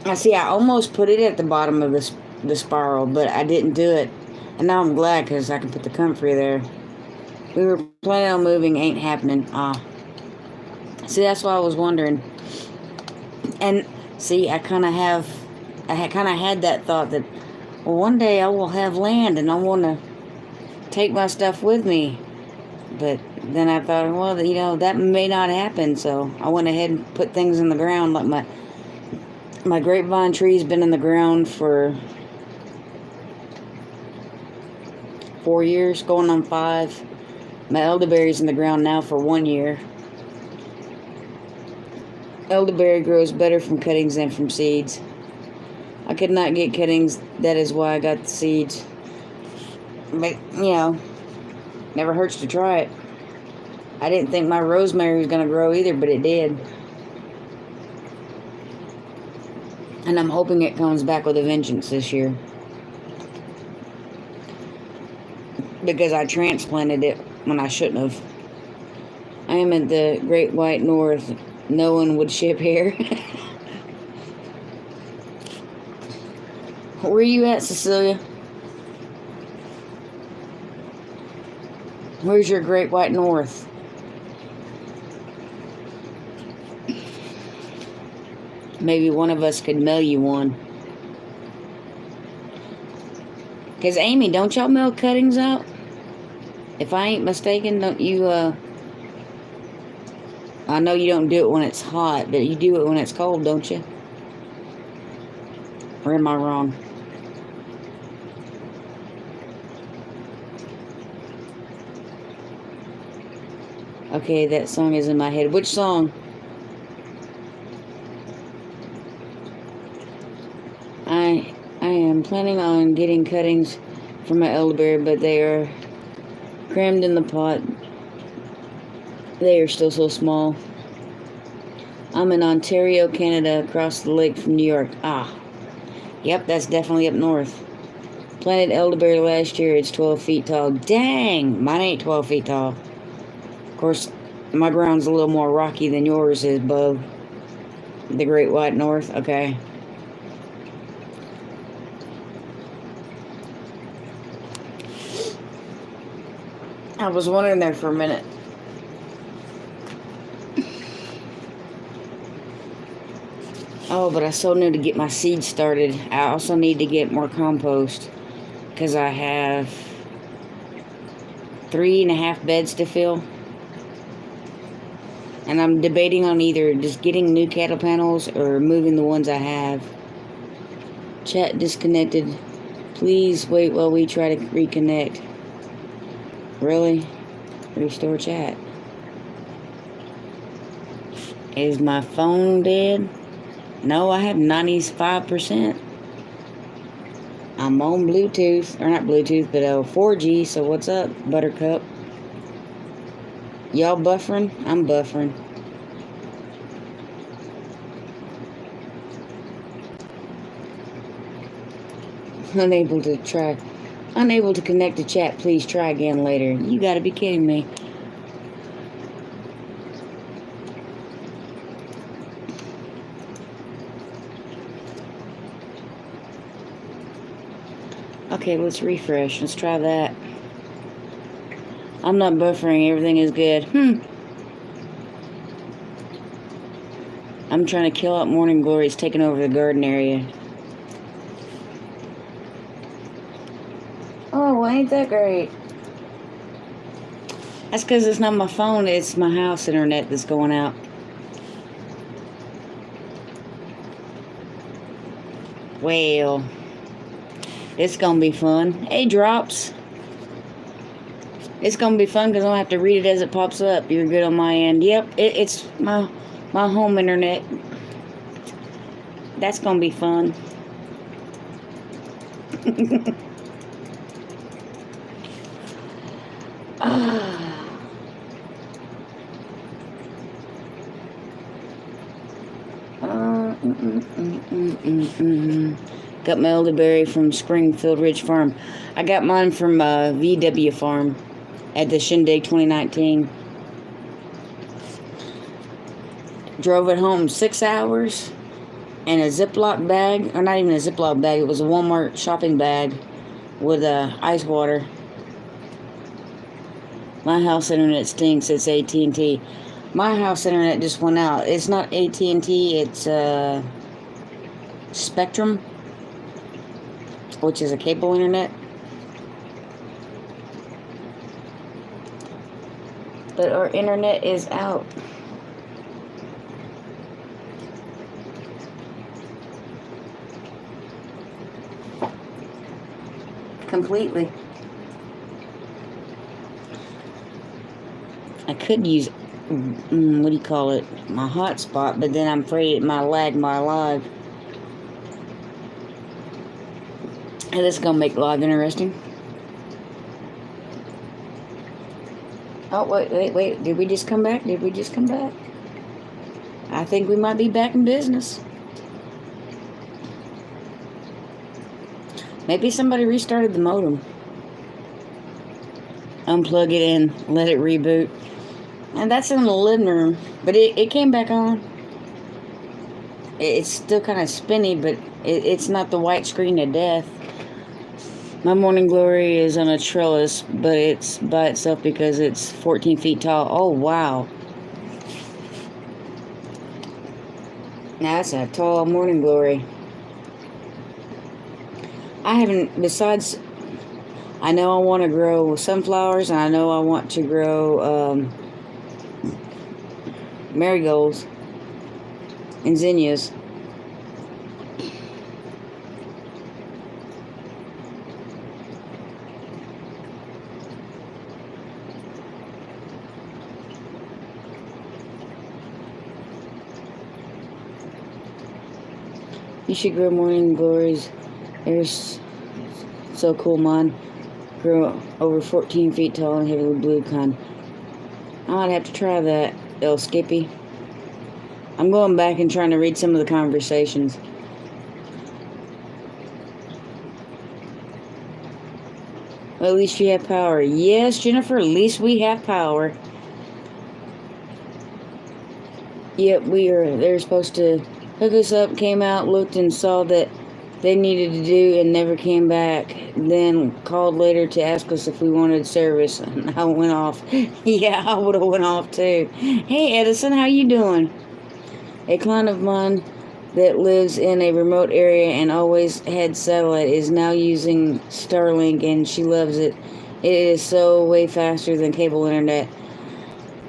I see. I almost put it at the bottom of the spiral, but I didn't do it. And now I'm glad, because I can put the comfrey there. We were planning on moving. Ain't happening. See, that's why I was wondering. And see, I kind of had that thought that, well, one day I will have land and I want to take my stuff with me. But then I thought, well, that may not happen. So I went ahead and put things in the ground. Like my grapevine tree's been in the ground for 4 years, going on 5. My elderberry's in the ground now for 1 year. Elderberry grows better from cuttings than from seeds. I could not get cuttings. That is why I got the seeds. But, never hurts to try it. I didn't think my rosemary was going to grow either, but it did. And I'm hoping it comes back with a vengeance this year. Because I transplanted it when I shouldn't have. I am in the Great White North. No one would ship here. Where are you at, Cecilia? Where's your Great White North? Maybe one of us could mail you one. Because, Amy, don't y'all mail cuttings out? If I ain't mistaken, don't you, I know you don't do it when it's hot, but you do it when it's cold, don't you? Or am I wrong? Okay, that song is in my head. Which song? I am planning on getting cuttings from my elderberry, but they are crammed in the pot. They are still so small. I'm in Ontario, Canada, across the lake from New York. Yep, that's definitely up north. Planted elderberry last year. It's 12 feet tall. Dang, mine ain't 12 feet tall. Of course, my ground's a little more rocky than yours is, Bub. The Great White North. Okay. I was wondering there for a minute. Oh, but I so need to get my seeds started. I also need to get more compost, because I have 3.5 beds to fill. And I'm debating on either just getting new cattle panels or moving the ones I have. Chat disconnected. Please wait while we try to reconnect. Really? Restore chat. Is my phone dead? No, I have 95%. I'm on Bluetooth. Or not Bluetooth, but 4G. So what's up, Buttercup? Y'all buffering? I'm buffering. Unable to connect to chat. Please try again later. You gotta be kidding me. Okay, let's refresh. Let's try that. I'm not buffering. Everything is good. I'm trying to kill out morning glory. It's taking over the garden area. Oh, well, ain't that great? That's because it's not my phone. It's my house internet that's going out. Well, it's going to be fun. Hey, Drops. It's going to be fun because I don't have to read it as it pops up. You're good on my end. Yep, it's my home internet. That's going to be fun. Got my elderberry from Springfield Ridge Farm. I got mine from VW Farm at the Shindig 2019. Drove it home 6 hours in a Ziploc bag, or not even a Ziploc bag, it was a Walmart shopping bag with ice water. My house internet stinks, it's AT&T. My house internet just went out. It's not AT&T, it's Spectrum, which is a cable internet. But our internet is out. Completely. I could use, what do you call it, my hotspot, but then I'm afraid it might lag my live. And this is going to make live interesting. Oh, wait. Did we just come back? I think we might be back in business. Maybe somebody restarted the modem. Unplug it in, let it reboot. And that's in the living room. But it came back on. It's still kind of spinny, but it's not the white screen of death. My morning glory is on a trellis, but it's by itself because it's 14 feet tall. Oh, wow. Now that's a tall morning glory. I haven't, besides, I know I want to grow sunflowers, and I know I want to grow marigolds and zinnias. You should grow morning glories. They're so cool. Mine grew over 14 feet tall and heavily blue kind. I might have to try that, El Skippy. I'm going back and trying to read some of the conversations. Well, at least you have power. Yes, Jennifer, at least we have power. Yep, they're supposed to hook us up, came out, looked and saw that they needed to do and never came back. Then called later to ask us if we wanted service. And I went off. Yeah, I would have went off too. Hey, Edison, how you doing? A client of mine that lives in a remote area and always had satellite is now using Starlink, and she loves it. It is so way faster than cable internet.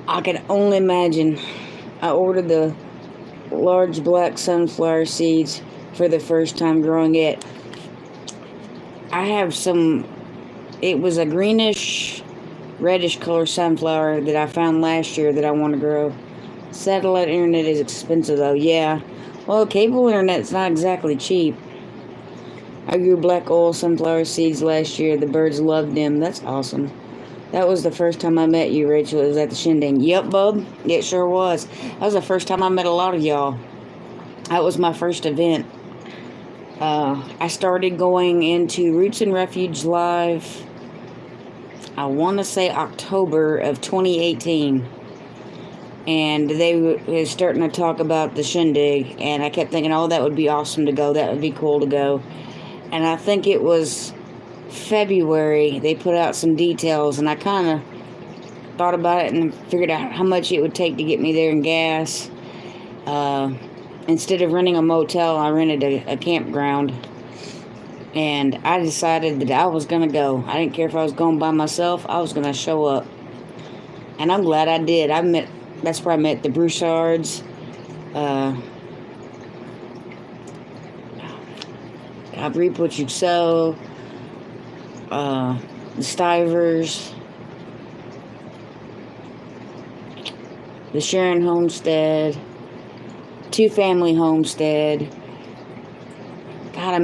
I can only imagine. I ordered the large black sunflower seeds for the first time growing it. I have some, it was a greenish, reddish color sunflower that I found last year that I want to grow. Satellite internet is expensive though, yeah. Well, cable internet's not exactly cheap. I grew black oil sunflower seeds last year. The birds loved them. That's awesome. That was the first time I met you, Rachel. It was at the Shindig. Yep, bub. It sure was. That was the first time I met a lot of y'all. That was my first event. I started going into Roots and Refuge Live, I want to say October of 2018. And they were starting to talk about the Shindig. And I kept thinking, oh, that would be awesome to go. That would be cool to go. And I think it was February, they put out some details, and I kind of thought about it and figured out how much it would take to get me there in gas. Instead of renting a motel, I rented a campground, and I decided that I was going to go. I didn't care if I was going by myself. I was going to show up, and I'm glad I did. That's where I met the Brouchards, I've reaped what you sow, the Stivers, the Sharon Homestead, Two Family Homestead. God,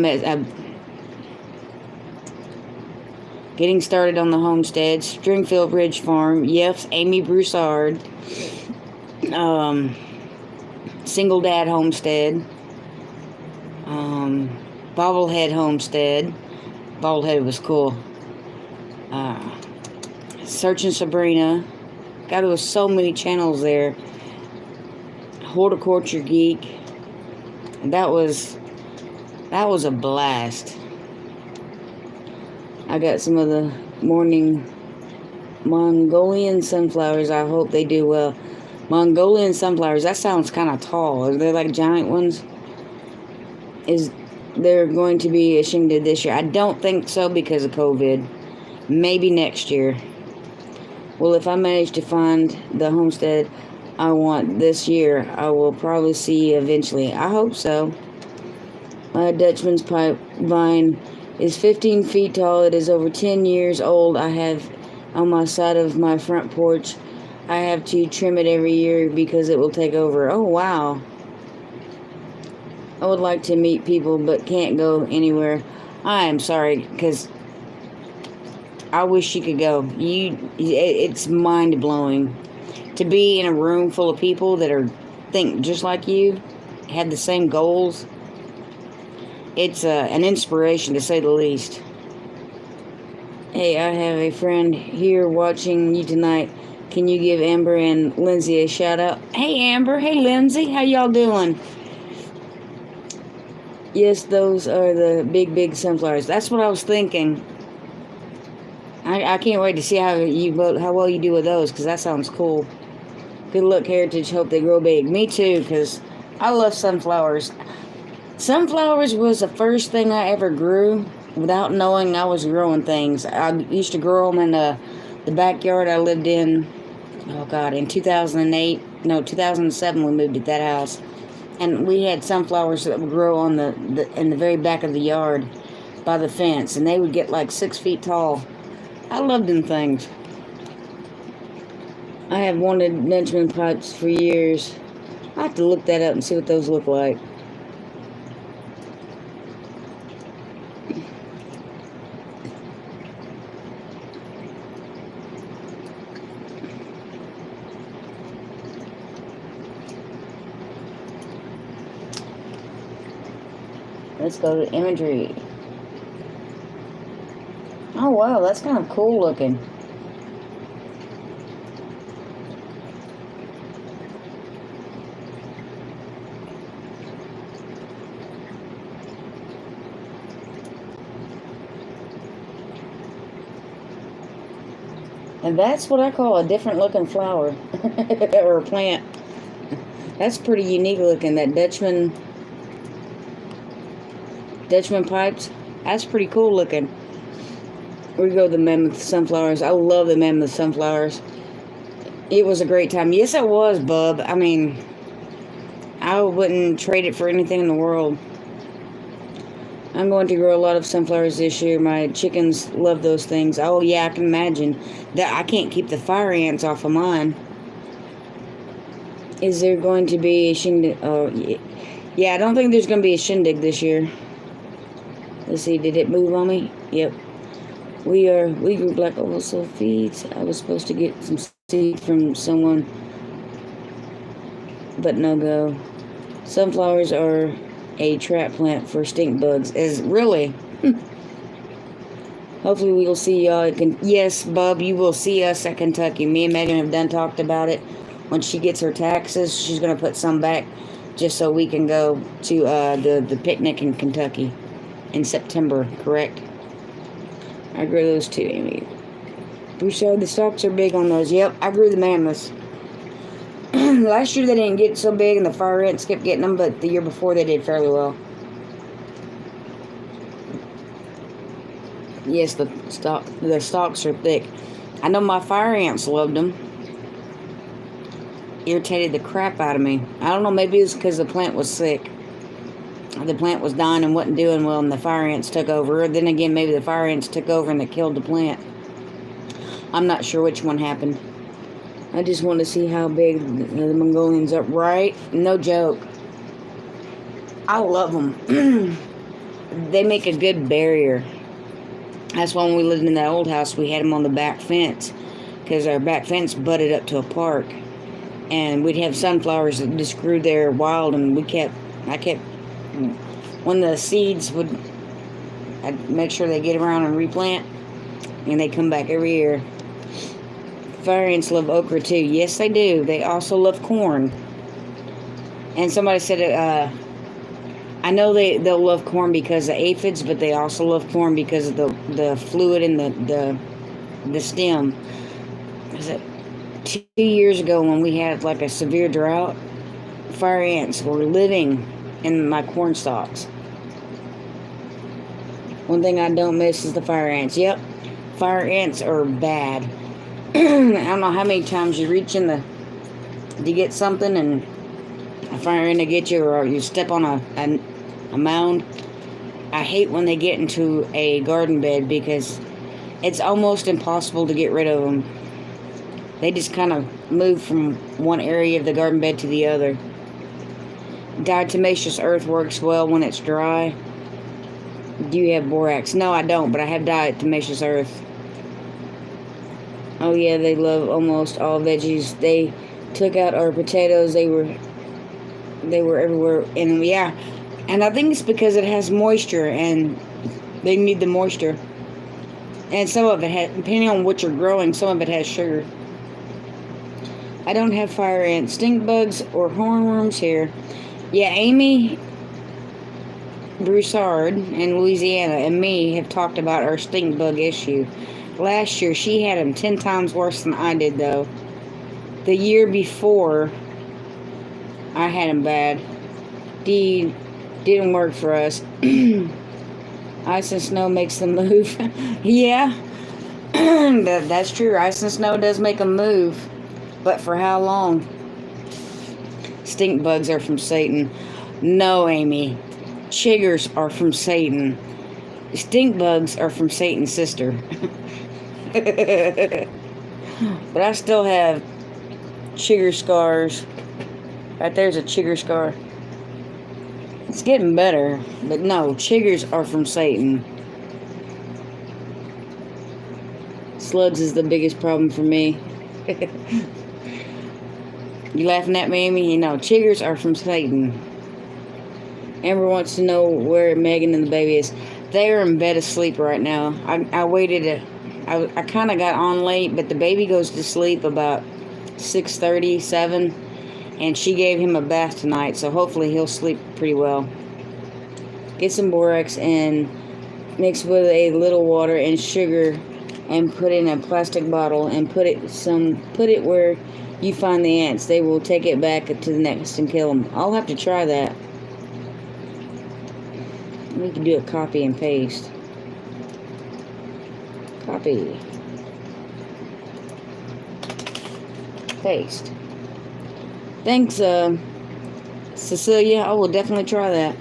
Getting Started on the Homestead, Stringfield Ridge Farm, yes, Amy Broussard, Single Dad Homestead, Bobblehead Homestead. Bobblehead was cool. Searching Sabrina. God, there was so many channels there. Horticulture Geek. That was a blast. I got some of the morning Mongolian sunflowers. I hope they do well. Mongolian sunflowers, that sounds kind of tall. Are they like giant ones? They're going to be a shindig this year? I don't think so because of COVID. Maybe next year. Well, if I manage to find the homestead I want this year, I will probably see eventually. I hope so. My Dutchman's pipe vine is 15 feet tall. It is over 10 years old. I have on my side of my front porch. I have to trim it every year because it will take over. Oh, wow. I would like to meet people but can't go anywhere. I am sorry because I wish you could go. It's mind-blowing to be in a room full of people that think just like you, have the same goals. It's an inspiration to say the least. Hey, I have a friend here watching you tonight. Can you give Amber and Lindsay a shout out? Hey Amber, hey Lindsay, how y'all doing? Yes, those are the big sunflowers. That's what I was thinking. I can't wait to see how well you do with those, because that sounds cool. Good luck, Heritage. Hope they grow big. Me too, because I love sunflowers. Sunflowers was the first thing I ever grew without knowing I was growing things. I used to grow them in the backyard I lived in. Oh God, in 2007 we moved to that house, and we had sunflowers that would grow on in the very back of the yard by the fence, and they would get like 6 feet tall. I loved them things. I have wanted Dutchman pipes for years. I have to look that up and see what those look like. Let's go to imagery. Oh wow, that's kind of cool looking. And that's what I call a different looking flower. Or a plant. That's pretty unique looking, that Dutchman pipes. That's pretty cool looking. We go to the mammoth sunflowers. I love the mammoth sunflowers. It was a great time. Yes, it was, bub. I mean, I wouldn't trade it for anything in the world. I'm going to grow a lot of sunflowers this year. My chickens love those things. Oh, yeah, I can imagine. That I can't keep the fire ants off of mine. Is there going to be a shindig? Oh, yeah, I don't think there's going to be a shindig this year. Let's see, did it move on me? Yep. We grew black also feeds. I was supposed to get some seed from someone, but no go. Sunflowers are a trap plant for stink bugs. Is really? Hopefully we will see y'all. Yes, bub, you will see us at Kentucky. Me and Megan have done talked about it. When she gets her taxes, she's gonna put some back, just so we can go to the picnic in Kentucky in September. Correct? I grew those too, Amy. Broussard, the stalks are big on those. Yep, I grew the mammoths. Last year they didn't get so big and the fire ants kept getting them, but the year before they did fairly well. Yes, the stalks are thick. I know my fire ants loved them. Irritated the crap out of me. I don't know, maybe it's because the plant was sick. The plant was dying and wasn't doing well, and the fire ants took over. Or then again, maybe the fire ants took over and they killed the plant. I'm not sure which one happened. I just want to see how big the Mongolians are. Right? No joke. I love them. They make a good barrier. That's why when we lived in that old house, we had them on the back fence, because our back fence butted up to a park, and we'd have sunflowers that just grew there wild, and I kept, when the seeds would, I'd make sure they get around and replant, and they come back every year. Fire ants love okra too. Yes, they do. They also love corn. And somebody said, I know they'll love corn because of aphids, but they also love corn because of the fluid in the stem. Was it 2 years ago when we had like a severe drought? Fire ants were living in my corn stalks. One thing I don't miss is the fire ants. Yep, fire ants are bad. I don't know how many times you reach in to get something and a fire ant to get you, or you step on a mound. I hate when they get into a garden bed because it's almost impossible to get rid of them. They just kind of move from one area of the garden bed to the other. Diatomaceous earth works well when it's dry. Do you have borax? No, I don't, but I have diatomaceous earth. Oh yeah, they love almost all veggies. They took out our potatoes. They were everywhere, and yeah, and I think it's because it has moisture, and they need the moisture. And some of it has, depending on what you're growing, some of it has sugar. I don't have fire ants, stink bugs, or hornworms here. Yeah, Amy Broussard in Louisiana and me have talked about our stink bug issue. Last year, she had them 10 times worse than I did, though. The year before, I had them bad. Didn't work for us. Ice and snow makes them move. Yeah, that's true. Ice and snow does make them move. But for how long? Stink bugs are from Satan. No, Amy. Chiggers are from Satan. Stink bugs are from Satan's sister. But I still have chigger scars. Right there's a chigger scar. It's getting better, but no, chiggers are from Satan. Slugs is the biggest problem for me. You laughing at me, Amy? You know, chiggers are from Satan. Amber wants to know where Megan and the baby is. They are in bed asleep right now. I waited. I kind of got on late, but the baby goes to sleep about 6:30, 7, and she gave him a bath tonight, so hopefully he'll sleep pretty well. Get some borax and mix with a little water and sugar and put in a plastic bottle and put it where you find the ants. They will take it back to the nest and kill them. I'll have to try that. We can do a copy and paste. Copy. Paste. Thanks, Cecilia. I will definitely try that.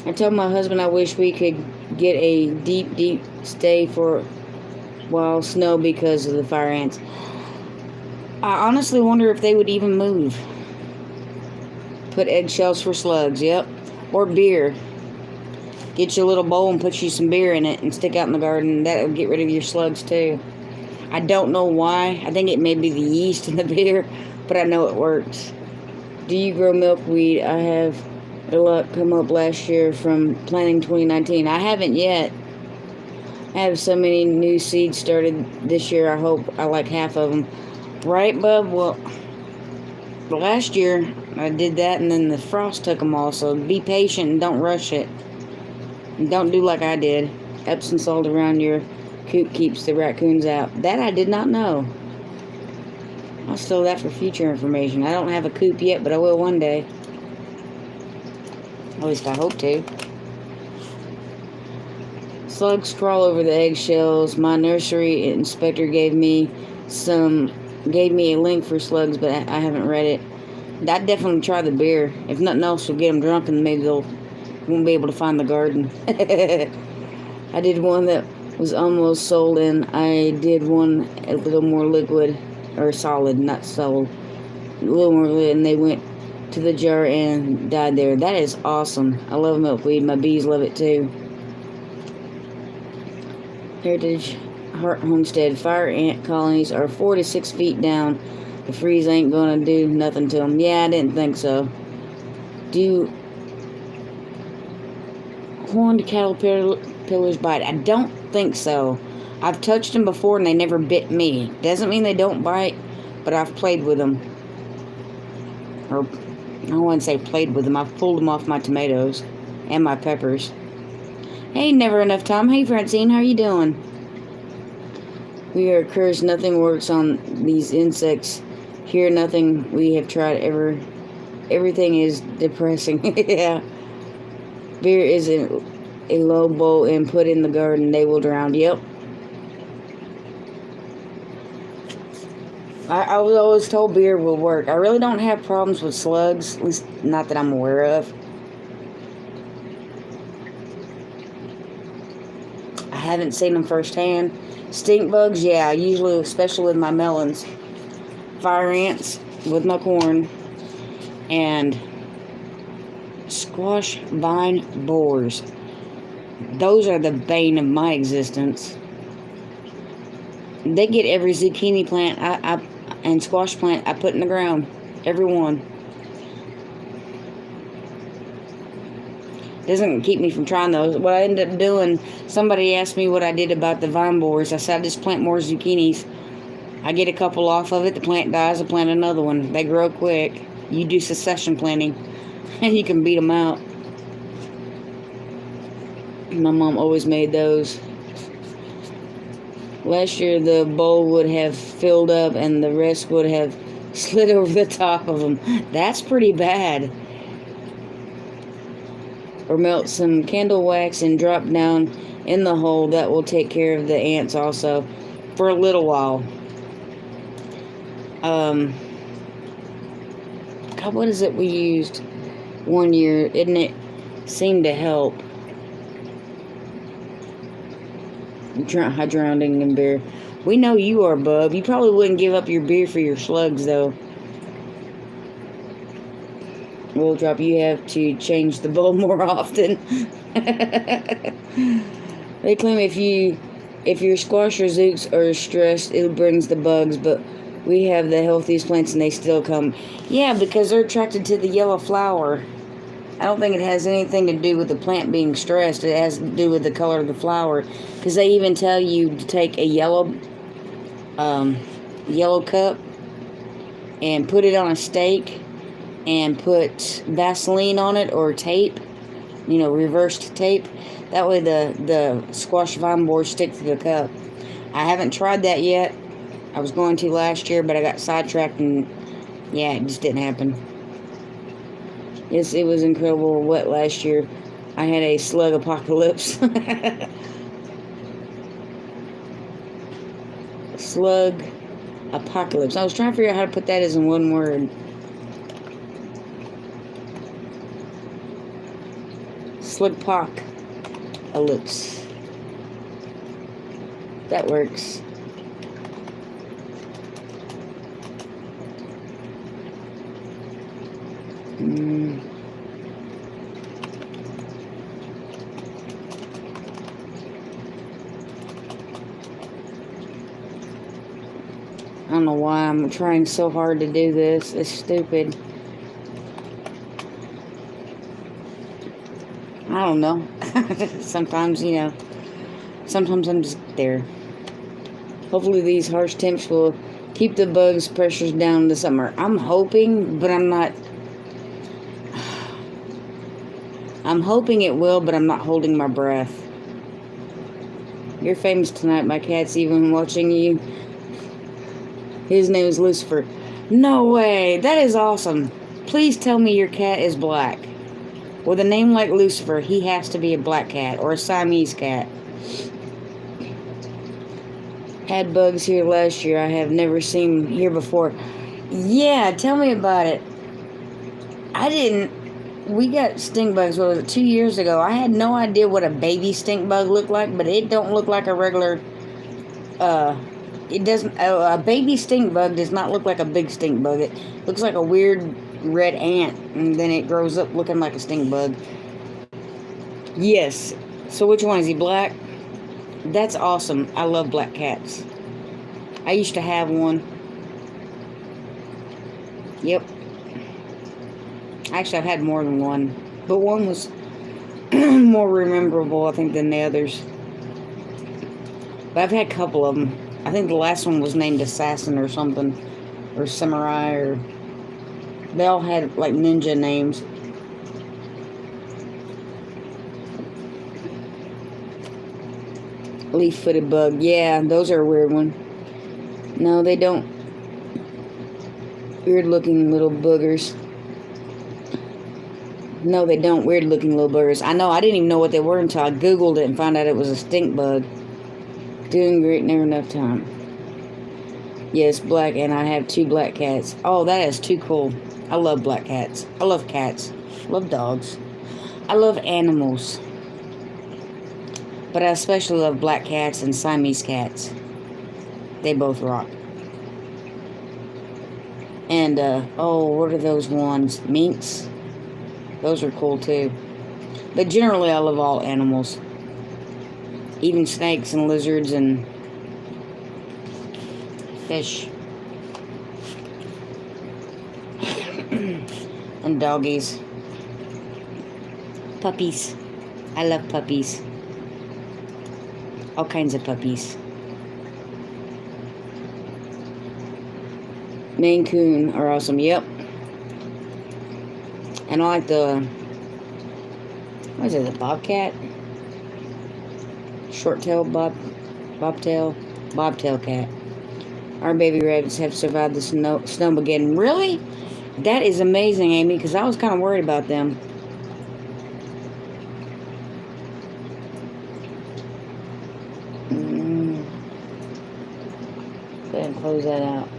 I told my husband I wish we could get a deep stay for a while snow because of the fire ants. I honestly wonder if they would even move. Put eggshells for slugs, yep. Or beer. Get you a little bowl and put you some beer in it and stick out in the garden. That would get rid of your slugs too. I don't know why. I think it may be the yeast in the beer, but I know it works. Do you grow milkweed? I have a lot come up last year from planting 2019. I haven't yet. I have so many new seeds started this year. I hope I like half of them. Right, bub? Well, last year I did that, and then the frost took them all. So be patient and don't rush it. And don't do like I did. Epsom salt around your coop keeps the raccoons out. That I did not know. I'll store that for future information. I don't have a coop yet, but I will one day. At least I hope to. Slugs crawl over the eggshells. My nursery inspector gave me a link for slugs, but I haven't read it. I'd definitely try the beer. If nothing else, will get them drunk and maybe they'll won't be able to find the garden. I did one that was almost sold, and I did one a little more liquid, or solid, not sold. A little more liquid, and they went to the jar and died there. That is awesome. I love milkweed. My bees love it too. Heritage Homestead. Fire ant colonies are 4 to 6 feet down. The freeze ain't gonna do nothing to them. Yeah, I didn't think so. Do horned caterpillars bite? I don't think so. I've touched them before and they never bit me. Doesn't mean they don't bite, but I've played with them. Or, I wouldn't say played with them. I've pulled them off my tomatoes and my peppers. Hey, never enough time. Hey, Francine, how you doing? We are cursed. Nothing works on these insects. Here, nothing we have tried ever. Everything is depressing. Yeah. Beer is a low bowl and put in the garden. They will drown. Yep. I was always told beer will work. I really don't have problems with slugs, at least not that I'm aware of. I haven't seen them firsthand. Stink bugs, yeah, usually, especially with my melons. Fire ants with my corn. And squash vine borers. Those are the bane of my existence. They get every zucchini plant and squash plant I put in the ground. Every one. Doesn't keep me from trying those. What I ended up doing, somebody asked me what I did about the vine borers. I said I just plant more zucchinis. I get a couple off of it, the plant dies, I plant another one. They grow quick. You do succession planting and you can beat them out. My mom always made those. Last year, the bowl would have filled up and the rest would have slid over the top of them. That's pretty bad. Or melt some candle wax and drop down in the hole. That will take care of the ants also for a little while. God, what is it we used one year? Didn't it seem to help? Drowning in beer. We know you are, bub. You probably wouldn't give up your beer for your slugs, though. Wool drop, you have to change the bowl more often. They claim if your squash or zooks are stressed, it brings the bugs, but we have the healthiest plants and they still come. Yeah, because they're attracted to the yellow flower. I don't think it has anything to do with the plant being stressed. It has to do with the color of the flower. Because they even tell you to take a yellow cup and put it on a stake and put Vaseline on it or tape, reversed tape. That way the squash vine borers stick to the cup. I haven't tried that yet. I was going to last year, but I got sidetracked and, yeah, it just didn't happen. Yes, it was incredible wet last year. I had a slug apocalypse. Slug apocalypse. I was trying to figure out how to put that as in one word. Slug apocalypse. That works. I don't know why I'm trying so hard to do this. It's stupid. I don't know. Sometimes, sometimes I'm just there. Hopefully these harsh temps will keep the bugs' pressures down in the summer. I'm hoping, but I'm not. I'm hoping it will, but I'm not holding my breath. You're famous tonight. My cat's even watching you. His name is Lucifer. No way. That is awesome. Please tell me your cat is black. With a name like Lucifer, he has to be a black cat or a Siamese cat. Had bugs here last year. I have never seen here before. Yeah, tell me about it. We got stink bugs, what was it, 2 years ago. I had no idea what a baby stink bug looked like, but it don't look like a regular, a baby stink bug does not look like a big stink bug. It looks like a weird red ant, and then it grows up looking like a stink bug. Yes. So which one? Is he black? That's awesome. I love black cats. I used to have one. Yep. Actually, I've had more than one. But one was more rememberable, I think, than the others. But I've had a couple of them. I think the last one was named Assassin or something. Or Samurai, or... They all had, like, ninja names. Leaf-footed bug. Yeah, those are a weird one. No, they don't. Weird-looking little boogers. No, they don't. Weird-looking little boogers. I know. I didn't even know what they were until I Googled it and found out it was a stink bug. Doing great. Never enough time. Yes, black, and I have 2 black cats. Oh, that is too cool. I love black cats. I love cats. I love dogs. I love animals. But I especially love black cats and Siamese cats. They both rock. And, oh, what are those ones? Minks? Those are cool, too. But generally, I love all animals. Even snakes and lizards and fish. And doggies. Puppies. I love puppies. All kinds of puppies. Maine Coon are awesome. Yep. And I like the... What is it? The bobcat? Short-tailed bobtail cat. Our baby rabbits have survived the snowmageddon. Really? That is amazing, Amy, because I was kind of worried about them. Go ahead and close that out.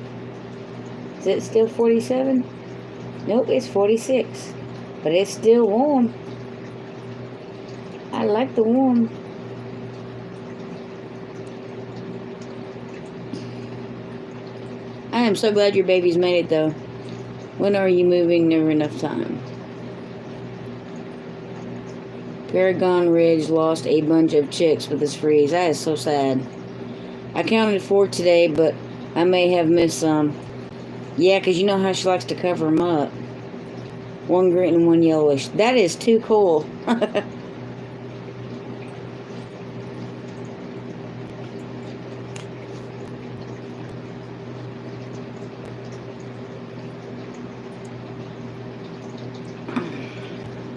Is it still 47? Nope, it's 46. But it's still warm. I like the warm. I am so glad your baby's made it, though. When are you moving? Never enough time. Paragon Ridge lost a bunch of chicks with this freeze. That is so sad. I counted 4 today, but I may have missed some. Yeah, because you know how she likes to cover them up. 1 green and 1 yellowish. That is too cool.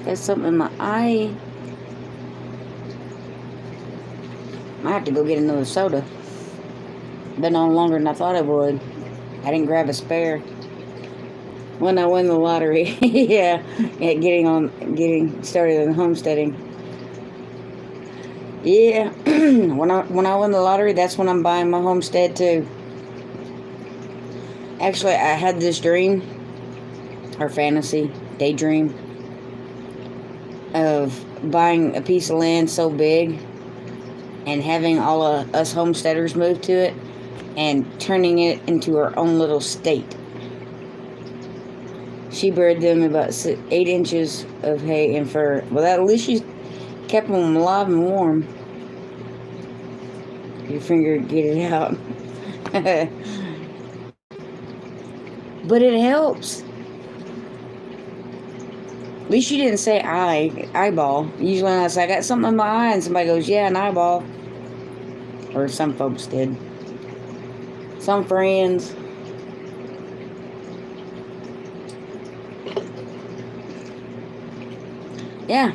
Got something in my eye. I have to go get another soda. Been on longer than I thought it would. I didn't grab a spare. When I win the lottery, yeah, getting started in homesteading. Yeah, when I win the lottery, that's when I'm buying my homestead too. Actually, I had this dream, or fantasy, daydream, of buying a piece of land so big and having all of us homesteaders move to it and turning it into our own little state. She buried them about 8 inches of hay and fur. Well, at least she kept them alive and warm. Your finger, get it out. But it helps. At least you didn't say eyeball. Usually when I say I got something in my eye and somebody goes, yeah, an eyeball. Or some folks did. Some friends. Yeah.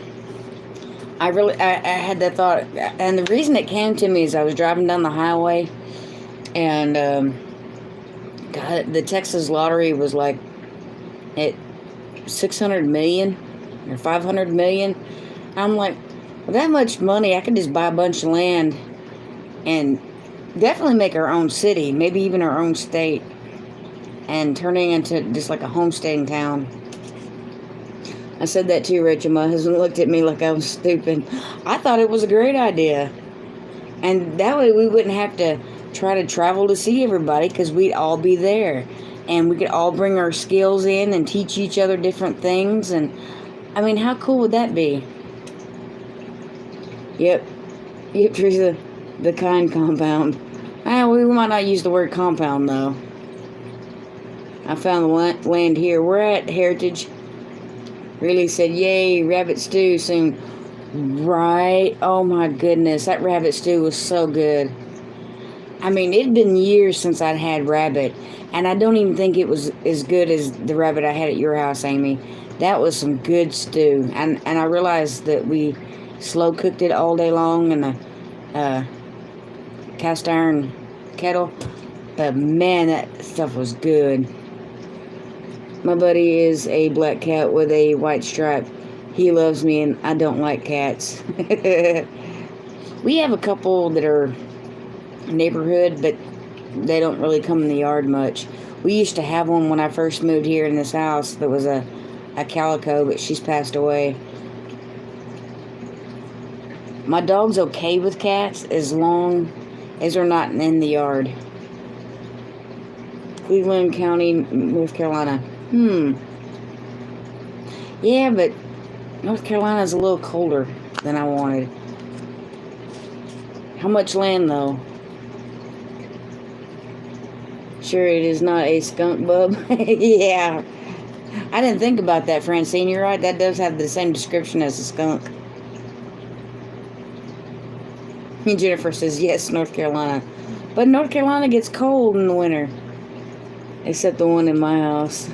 I had that thought. And the reason it came to me is I was driving down the highway. And, God, the Texas lottery was like at 600 million or 500 million. I'm like, with that much money, I could just buy a bunch of land and definitely make our own city, maybe even our own state, and turning into just like a homesteading town. I said that too, Rachel. My husband looked at me like I was stupid. I thought it was a great idea. And that way we wouldn't have to try to travel to see everybody because we'd all be there. And we could all bring our skills in and teach each other different things. And, I mean, how cool would that be? Yep, Teresa. The kind compound. We might not use the word compound, though. I found the land here. We're at Heritage. Really said, yay, rabbit stew soon. Right? Oh my goodness, that rabbit stew was so good. I mean, it'd been years since I'd had rabbit, and I don't even think it was as good as the rabbit I had at your house, Amy. That was some good stew, and I realized that we slow cooked it all day long in a cast iron kettle, but man, that stuff was good. My buddy is a black cat with a white stripe. He loves me, and I don't like cats. We have a couple that are neighborhood, but they don't really come in the yard much. We used to have one when I first moved here in this house that was a calico, but she's passed away. My dog's okay with cats as long as they're not in the yard. Cleveland County, North Carolina. Yeah, but North Carolina's a little colder than I wanted. How much land, though? Sure, it is not a skunk, bub. Yeah. I didn't think about that, Francine. You're right. That does have the same description as a skunk. And Jennifer says, yes, North Carolina. But North Carolina gets cold in the winter. Except the one in my house.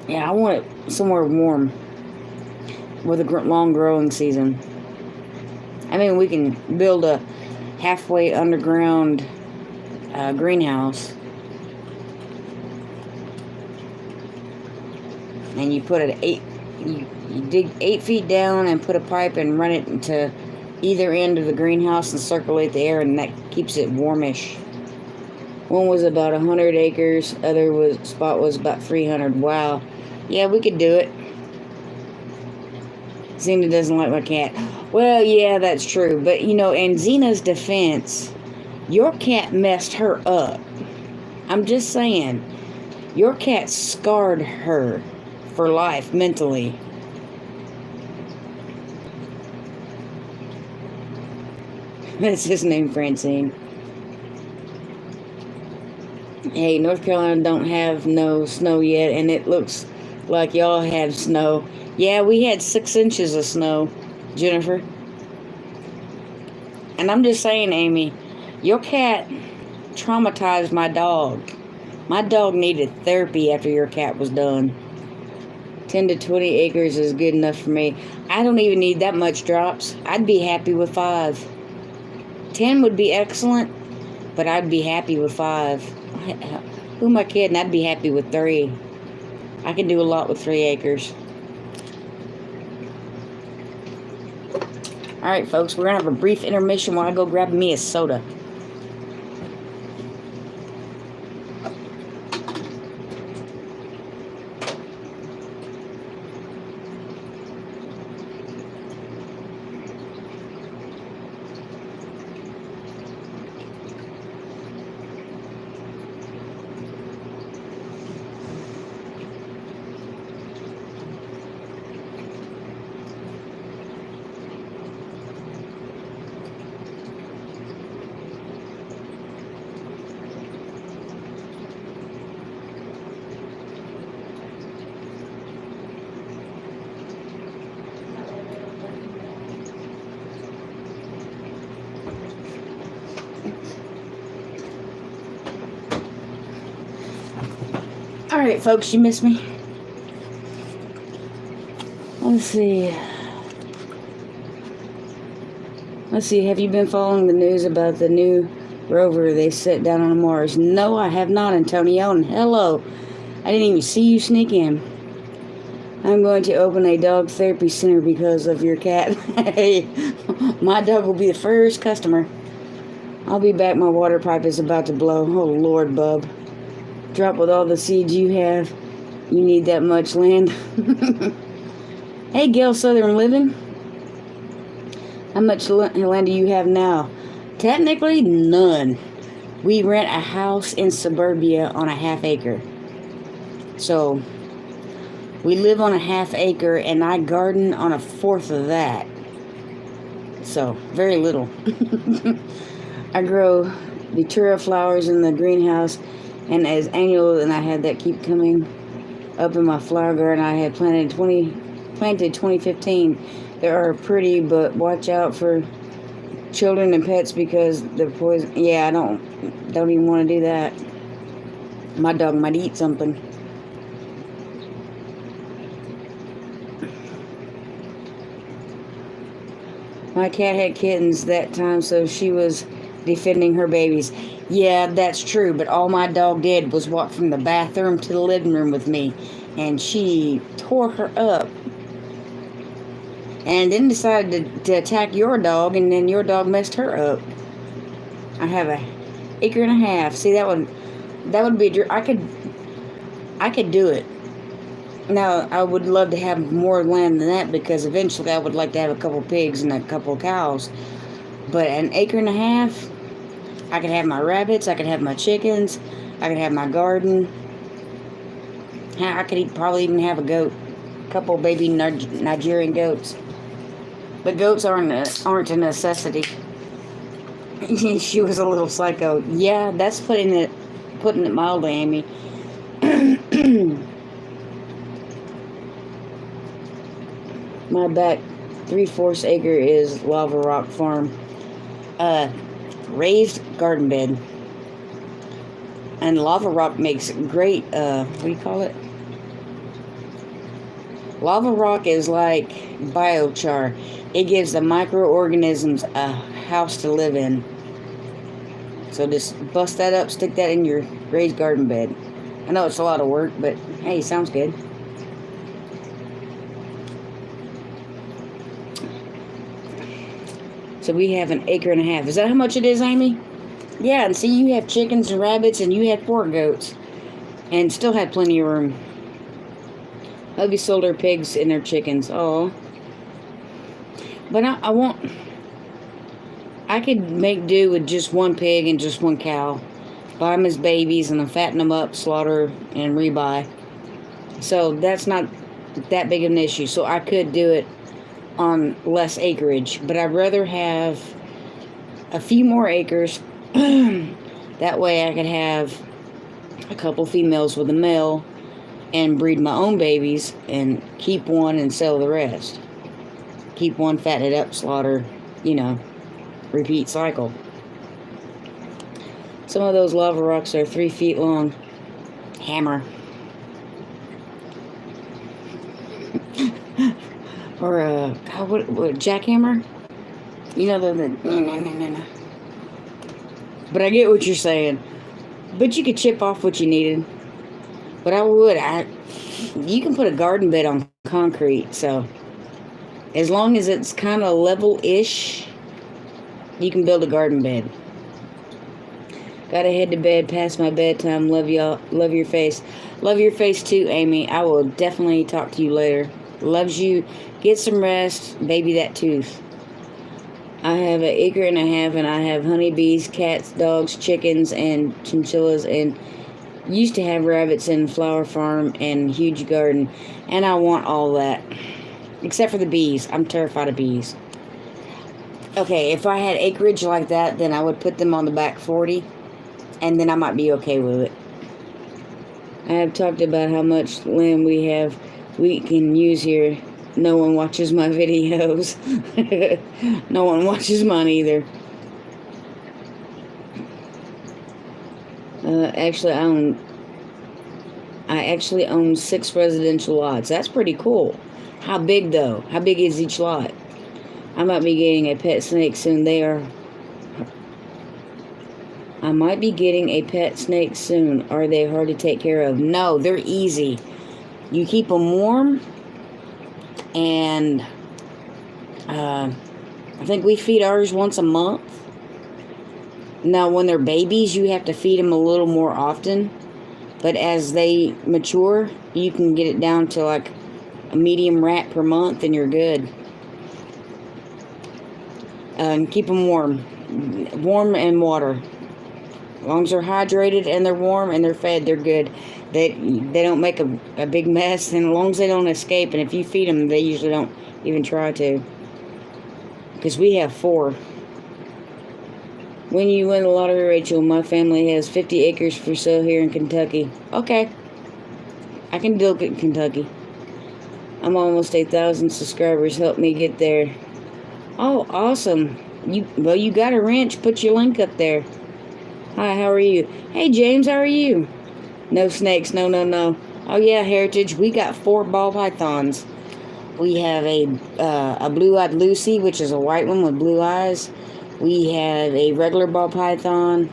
Yeah, I want it somewhere warm with a long growing season. I mean, we can build a halfway underground greenhouse. And you put it you dig 8 feet down and put a pipe and run it into either end of the greenhouse and circulate the air, and that keeps it warmish. One was about 100 acres, other spot was about 300. Wow. Yeah, we could do it. Xena doesn't like my cat. Well, yeah, that's true. But, in Xena's defense, your cat messed her up. I'm just saying. Your cat scarred her for life, mentally. That's his name, Francine. Hey, North Carolina don't have no snow yet, and it looks like y'all have snow. Yeah, we had 6 inches of snow, Jennifer. And I'm just saying, Amy, your cat traumatized my dog. My dog needed therapy after your cat was done. 10 to 20 acres is good enough for me. I don't even need that much drops. I'd be happy with 5. 10 would be excellent, but I'd be happy with 5. Who am I kidding? I'd be happy with 3. I can do a lot with 3 acres. Alright, folks, we're going to have a brief intermission while I go grab me a soda. Alright, folks, you missed me. Let's see, have you been following the news about the new rover they set down on Mars? No, I have not, Antonio, and hello. I didn't even see you sneak in. I'm going to open a dog therapy center because of your cat. Hey, my dog will be the first customer. I'll be back, my water pipe is about to blow. Oh, Lord, bub. Drop with all the seeds you have. You need that much land. Hey, Gail Southern Living. How much land do you have now? Technically, none. We rent a house in suburbia on a half acre. So, We live on a ½ acre, and I garden on a fourth of that. So, very little. I grow Datura flowers in the greenhouse, and as annual, and I had that keep coming up in my flower garden I had planted 2015. They are pretty, but watch out for children and pets because they're poison. Yeah, I don't even want to do that. My dog might eat something. My cat had kittens that time, so she was defending her babies. Yeah, that's true, but all my dog did was walk from the bathroom to the living room with me, and she tore her up. And then decided to attack your dog, and then your dog messed her up. I have a acre and a half. See, that would be, I could do it. Now, I would love to have more land than that because eventually I would like to have a couple pigs and a couple cows. But an acre and a half, I could have my rabbits, I could have my chickens, I could have my garden. I could probably even have a goat, a couple baby Nigerian goats. But goats aren't a necessity. She was a little psycho. Yeah, that's putting it mildly, Amy. My back 3/4 acre is lava rock farm. Raised garden bed. And lava rock makes great, what do you call it? Lava rock is like biochar. It gives the microorganisms a house to live in. So just bust that up, stick that in your raised garden bed. I know it's a lot of work, but hey, sounds good. So we have an acre and a half. Is that how much it is, Amy? Yeah, and see, you have chickens and rabbits, and you have 4 goats. And still had plenty of room. Hubby sold her pigs and her chickens. Oh. But I could make do with just 1 pig and just 1 cow. Buy them as babies and then fatten them up, slaughter, and rebuy. So that's not that big of an issue. So I could do it on less acreage. But I'd rather have a few more acres. That way I could have a couple females with a male and breed my own babies and keep one and sell the rest. Keep one, fatten it up, slaughter, repeat cycle. Some of those lava rocks are 3 feet long. Hammer. Or what jackhammer? No. But I get what you're saying. But you could chip off what you needed. But you can put a garden bed on concrete, so as long as it's kind of level-ish, you can build a garden bed. Gotta head to bed past my bedtime. Love y'all. Love your face. Love your face too, Amy. I will definitely talk to you later. Loves you. Get some rest. Baby that tooth. I have an acre and a half, and I have honeybees, cats, dogs, chickens, and chinchillas, and used to have rabbits and flower farm and huge garden, and I want all that. Except for the bees. I'm terrified of bees. Okay, if I had acreage like that, then I would put them on the back 40, and then I might be okay with it. I have talked about how much land we can use here. No one watches my videos. No one watches mine either. I actually own 6 residential lots. That's pretty cool. How big though? How big is each lot? I might be getting a pet snake soon. I might be getting a pet snake soon. Are they hard to take care of? No, they're easy. You keep them warm, and I think we feed ours once a month. Now, when they're babies, you have to feed them a little more often. But as they mature, you can get it down to like a medium rat per month, and you're good. And keep them warm. Warm and water. long as they're hydrated and they're warm and they're fed, they're good. They don't make a big mess, and as long as they don't escape, and if you feed them, they usually don't even try to. Because we have 4. When you win the lottery, Rachel, my family has 50 acres for sale here in Kentucky. Okay. I can deal with Kentucky. I'm almost 8,000 subscribers. Help me get there. Oh, awesome. You got a wrench. Put your link up there. Hi, how are you? Hey, James, how are you? No snakes. No. Oh, yeah, Heritage. We got 4 ball pythons. We have a blue-eyed Lucy, which is a white one with blue eyes. We have a regular ball python,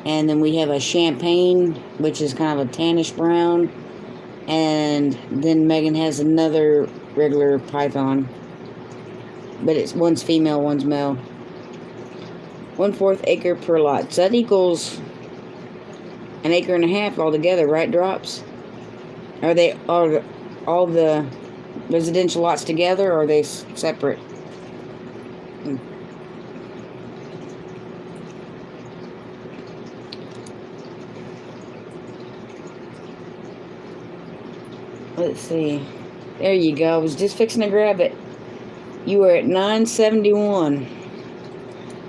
and then we have a champagne, which is kind of a tannish brown, and then Megan has another regular python, but one's female, one's male. 1/4 acre per lot, so that equals 1.5 acres altogether, right, Drops? Are all the residential lots together, or are they separate? Let's see. There you go. I was just fixing to grab it. You are at 971.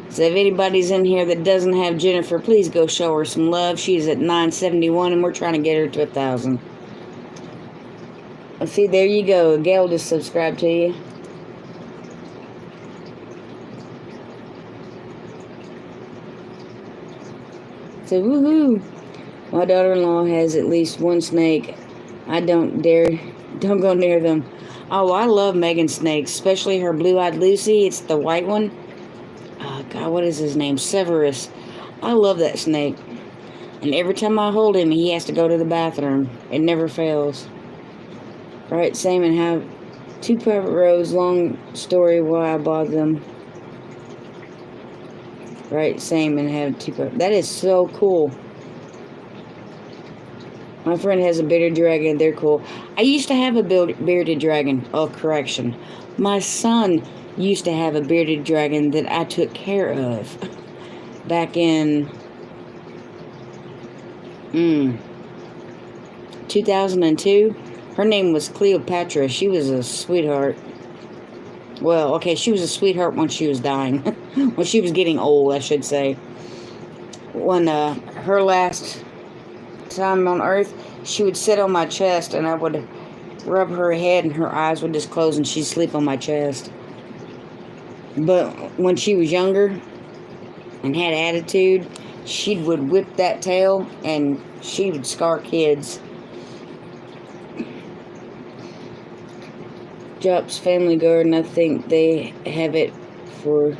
So if anybody's in here that doesn't have Jennifer, please go show her some love. She's at 971, and we're trying to get her to 1,000. Let's see. There you go. Gail just subscribed to you. So woohoo! My daughter-in-law has at least 1 snake. I don't go near them. Oh, I love Megan's snakes, especially her blue-eyed Lucy. It's the white one. Oh, God, what is his name? Severus. I love that snake. And every time I hold him, he has to go to the bathroom. It never fails. Right, same, and have 2 private roads. Long story why I bought them. Right, same, and have 2 private. That is so cool. My friend has a bearded dragon. They're cool. I used to have a bearded dragon. Oh, correction. My son used to have a bearded dragon that I took care of back in 2002. Her name was Cleopatra. She was a sweetheart. Well, okay, she was a sweetheart when she was dying. When she was getting old, I should say. When her last time on earth, she would sit on my chest, and I would rub her head, and her eyes would just close, and she'd sleep on my chest. But when she was younger and had attitude, she would whip that tail, and she would scar kids. Jop's Family Garden, I think they have it for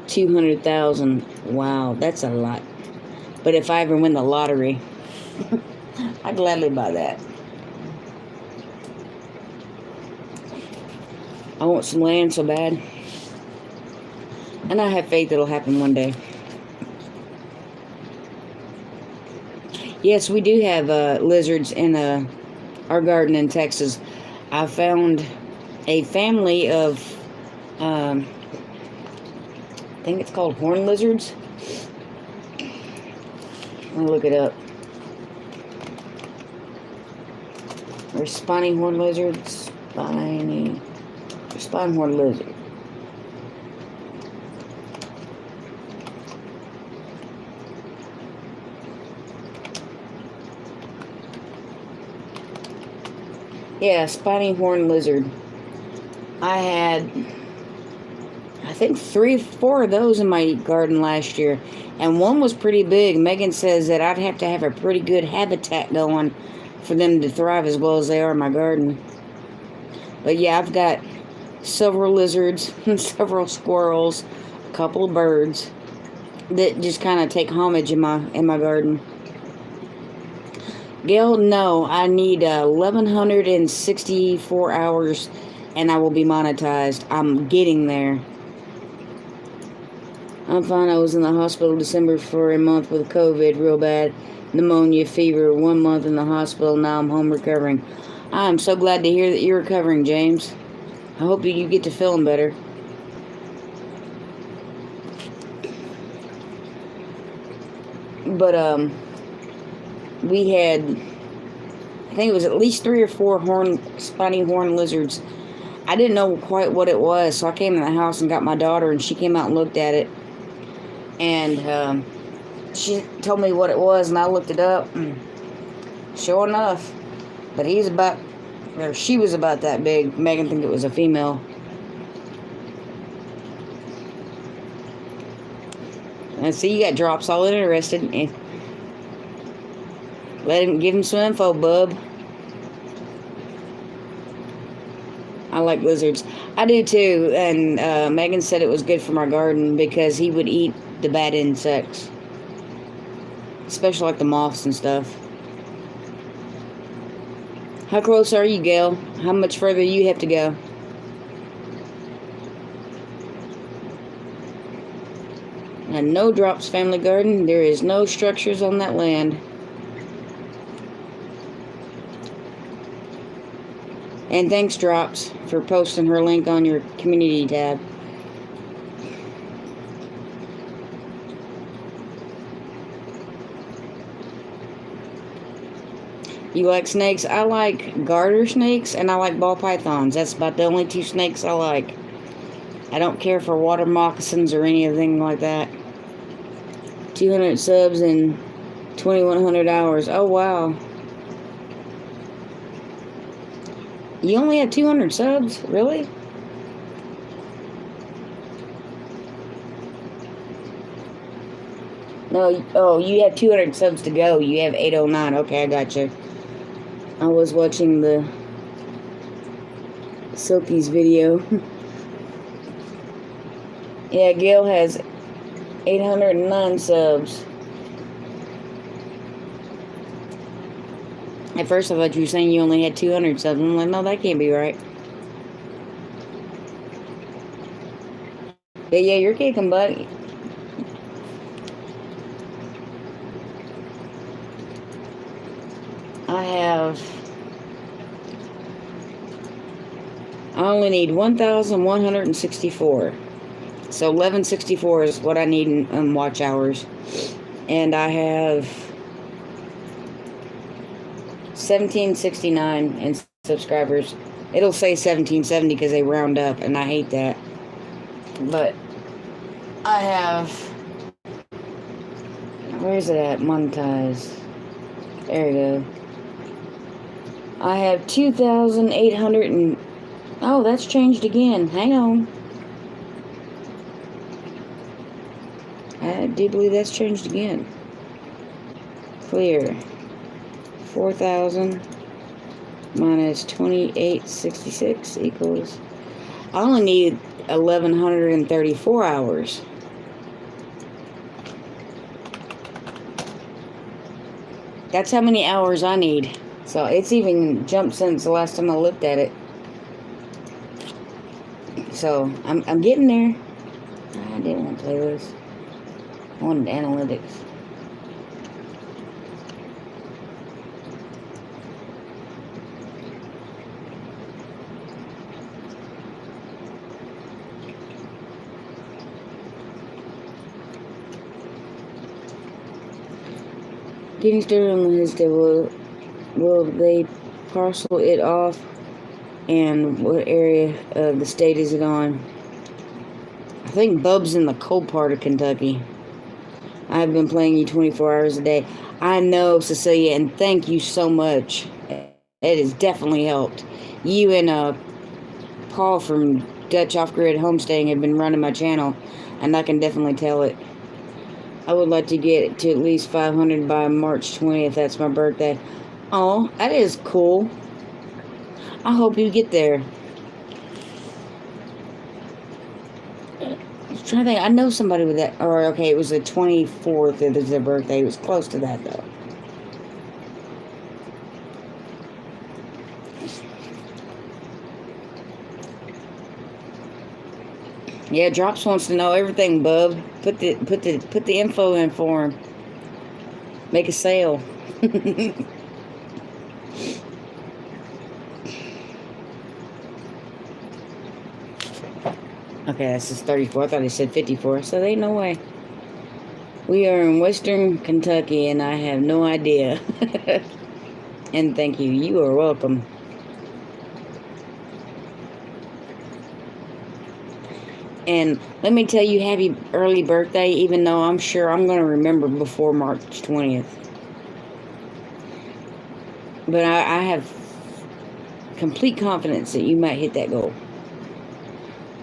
200,000. Wow, that's a lot. But if I ever win the lottery, I'd gladly buy that. I want some land so bad. And I have faith it'll happen one day. Yes, we do have lizards in our garden in Texas. I found a family of, I think it's called horn lizards. I'll look it up. There's spiny horn lizards. Spiny horn lizard. Yeah, spiny horn lizard. I had, I think 3-4 of those in my garden last year. And one was pretty big. Megan says that I'd have to have a pretty good habitat going for them to thrive as well as they are in my garden. But yeah, I've got several lizards, several squirrels, a couple of birds that just kind of take homage in my garden. Gail, no, I need 1,164 hours and I will be monetized. I'm getting there. I'm fine. I was in the hospital December for a month with COVID, real bad. Pneumonia, fever, 1 month in the hospital. Now I'm home recovering. I'm so glad to hear that you're recovering, James. I hope you get to feeling better. But we had, I think it was at least 3 or 4 spiny horn lizards. I didn't know quite what it was, so I came in the house and got my daughter, and she came out and looked at it. And she told me what it was, and I looked it up, and sure enough, but she was about that big. Megan think it was a female. And see, you got Drops all interested. Give him some info, bub. I like lizards. I do too, and Megan said it was good for my garden because he would eat the bad insects, especially like the moths and stuff. How close are you, Gail? How much further do you have to go? And no Drops family garden. There is no structures on that land. And thanks, Drops, for posting her link on your community tab. You like snakes? I like garter snakes, and I like ball pythons. That's about the only 2 snakes I like. I don't care for water moccasins or anything like that. 200 subs in 2,100 hours. Oh, wow. You only have 200 subs? Really? No, oh, you have 200 subs to go. You have 809. Okay, I got you. I was watching the Silky's video. Yeah, Gail has 809 subs. At first I thought you were saying you only had 200 subs. I'm like, no, that can't be right. But yeah, you're kicking butt. I only need 1,164. So 1164 is what I need in watch hours. And I have 1769 in subscribers. It'll say 1770 because they round up, and I hate that. But I have... Where's it at? Monetize. There we go. I have 2,800 and... Oh, that's changed again. Hang on. I do believe that's changed again. Clear. 4,000 minus 2866 equals... I only need 1,134 hours. That's how many hours I need. So it's even jumped since the last time I looked at it. So I'm getting there. I didn't want to play this. I wanted analytics. Getting started on his day. Will they parcel it off? And what area of the state is it on? I think Bub's in the cold part of Kentucky. I've been playing you 24 hours a day. I know, Cecilia, and thank you so much. It has definitely helped. You and Paul from Dutch Off-Grid Homestaying have been running my channel, and I can definitely tell it. I would like to get to at least 500 by March 20th. That's my birthday. Oh, that is cool. I hope you get there. I'm trying to think. I know somebody with that. Or, okay, it was the 24th. It was their birthday. It was close to that, though. Yeah, Drops wants to know everything, bub. Put the info in for him. Make a sale. Okay, this is 34. I thought he said 54, so there ain't no way. We are in Western Kentucky, and I have no idea. And thank you. You are welcome. And let me tell you, happy early birthday, even though I'm sure I'm going to remember before March 20th. But I have complete confidence that you might hit that goal.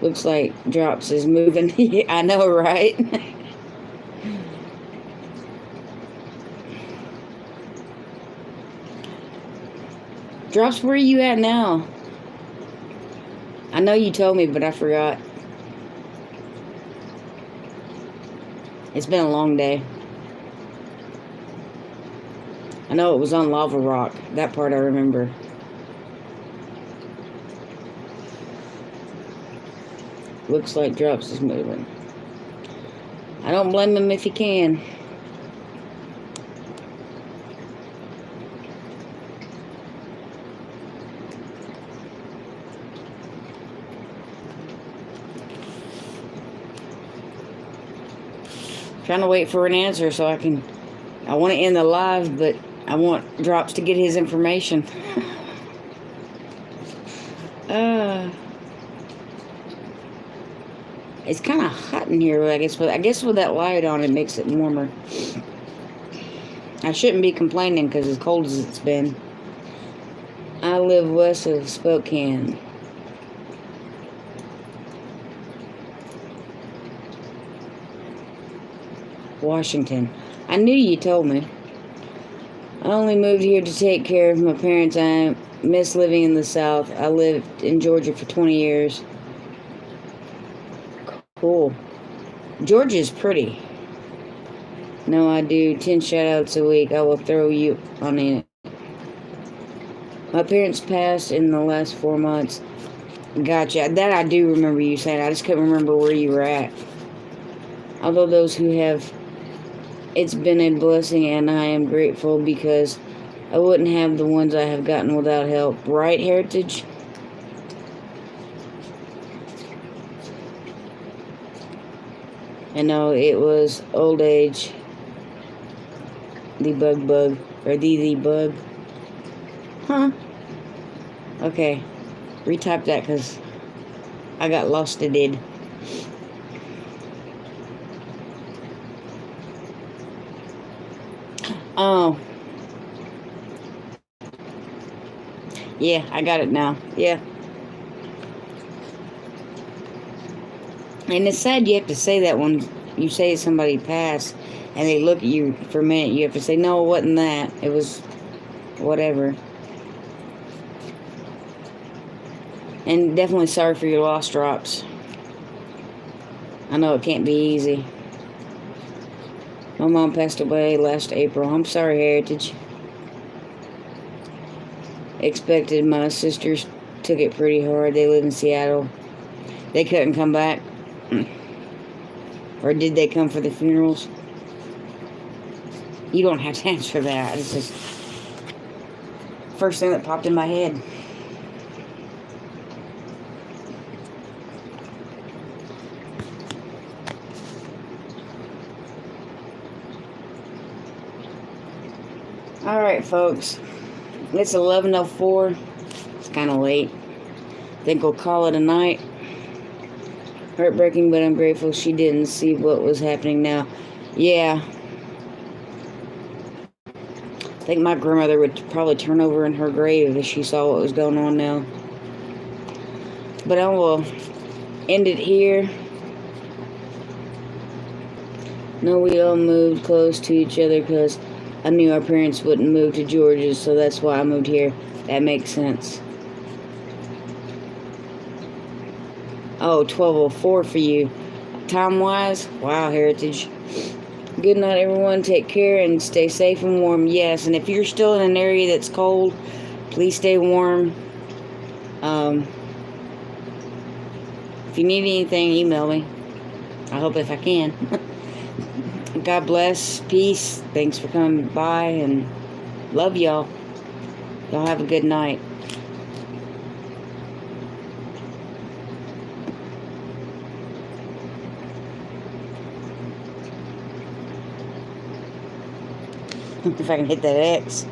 Looks like Drops is moving. I know, right? Drops, where are you at now? I know you told me, but I forgot. It's been a long day. I know it was on Lava Rock. That part I remember. Looks like Drops is moving. I don't blame him if he can. Trying to wait for an answer so I want to end the live, but I want Drops to get his information. It's kind of hot in here, I guess with that light on, it makes it warmer. I shouldn't be complaining because as cold as it's been. I live west of Spokane. Washington. I knew you told me. I only moved here to take care of my parents. I miss living in the South. I lived in Georgia for 20 years. Cool. Georgia's pretty. No, I do 10 shout-outs a week. I will throw you on it. My parents passed in the last 4 months. Gotcha. That I do remember you saying. I just couldn't remember where you were at. Although those who have, it's been a blessing, and I am grateful because I wouldn't have the ones I have gotten without help. Right, Heritage? I know it was old age. The bug. Or the bug. Huh? Okay. Retype that because I got lost it did. Oh. Yeah, I got it now. Yeah. And it's sad you have to say that when you say somebody passed and they look at you for a minute. You have to say, no, it wasn't that. It was whatever. And definitely sorry for your lost, Drops. I know it can't be easy. My mom passed away last April. I'm sorry, Heritage. Expected. My sisters took it pretty hard. They live in Seattle. They couldn't come back. Or did they come for the funerals? You don't have to answer that. It's just first thing that popped in my head. Alright, folks. It's 11:04. It's kind of late. Think we'll call it a night. Heartbreaking, but I'm grateful she didn't see what was happening now. Yeah. I think my grandmother would probably turn over in her grave if she saw what was going on now. But I will end it here. No, we all moved close to each other because I knew our parents wouldn't move to Georgia, so that's why I moved here. That makes sense. Oh, 12:04 for you. Time-wise? Wow, Heritage. Good night, everyone. Take care and stay safe and warm. Yes, and if you're still in an area that's cold, please stay warm. If you need anything, email me. I hope if I can. God bless. Peace. Thanks for coming by, and love y'all. Y'all have a good night. If I can hit that X.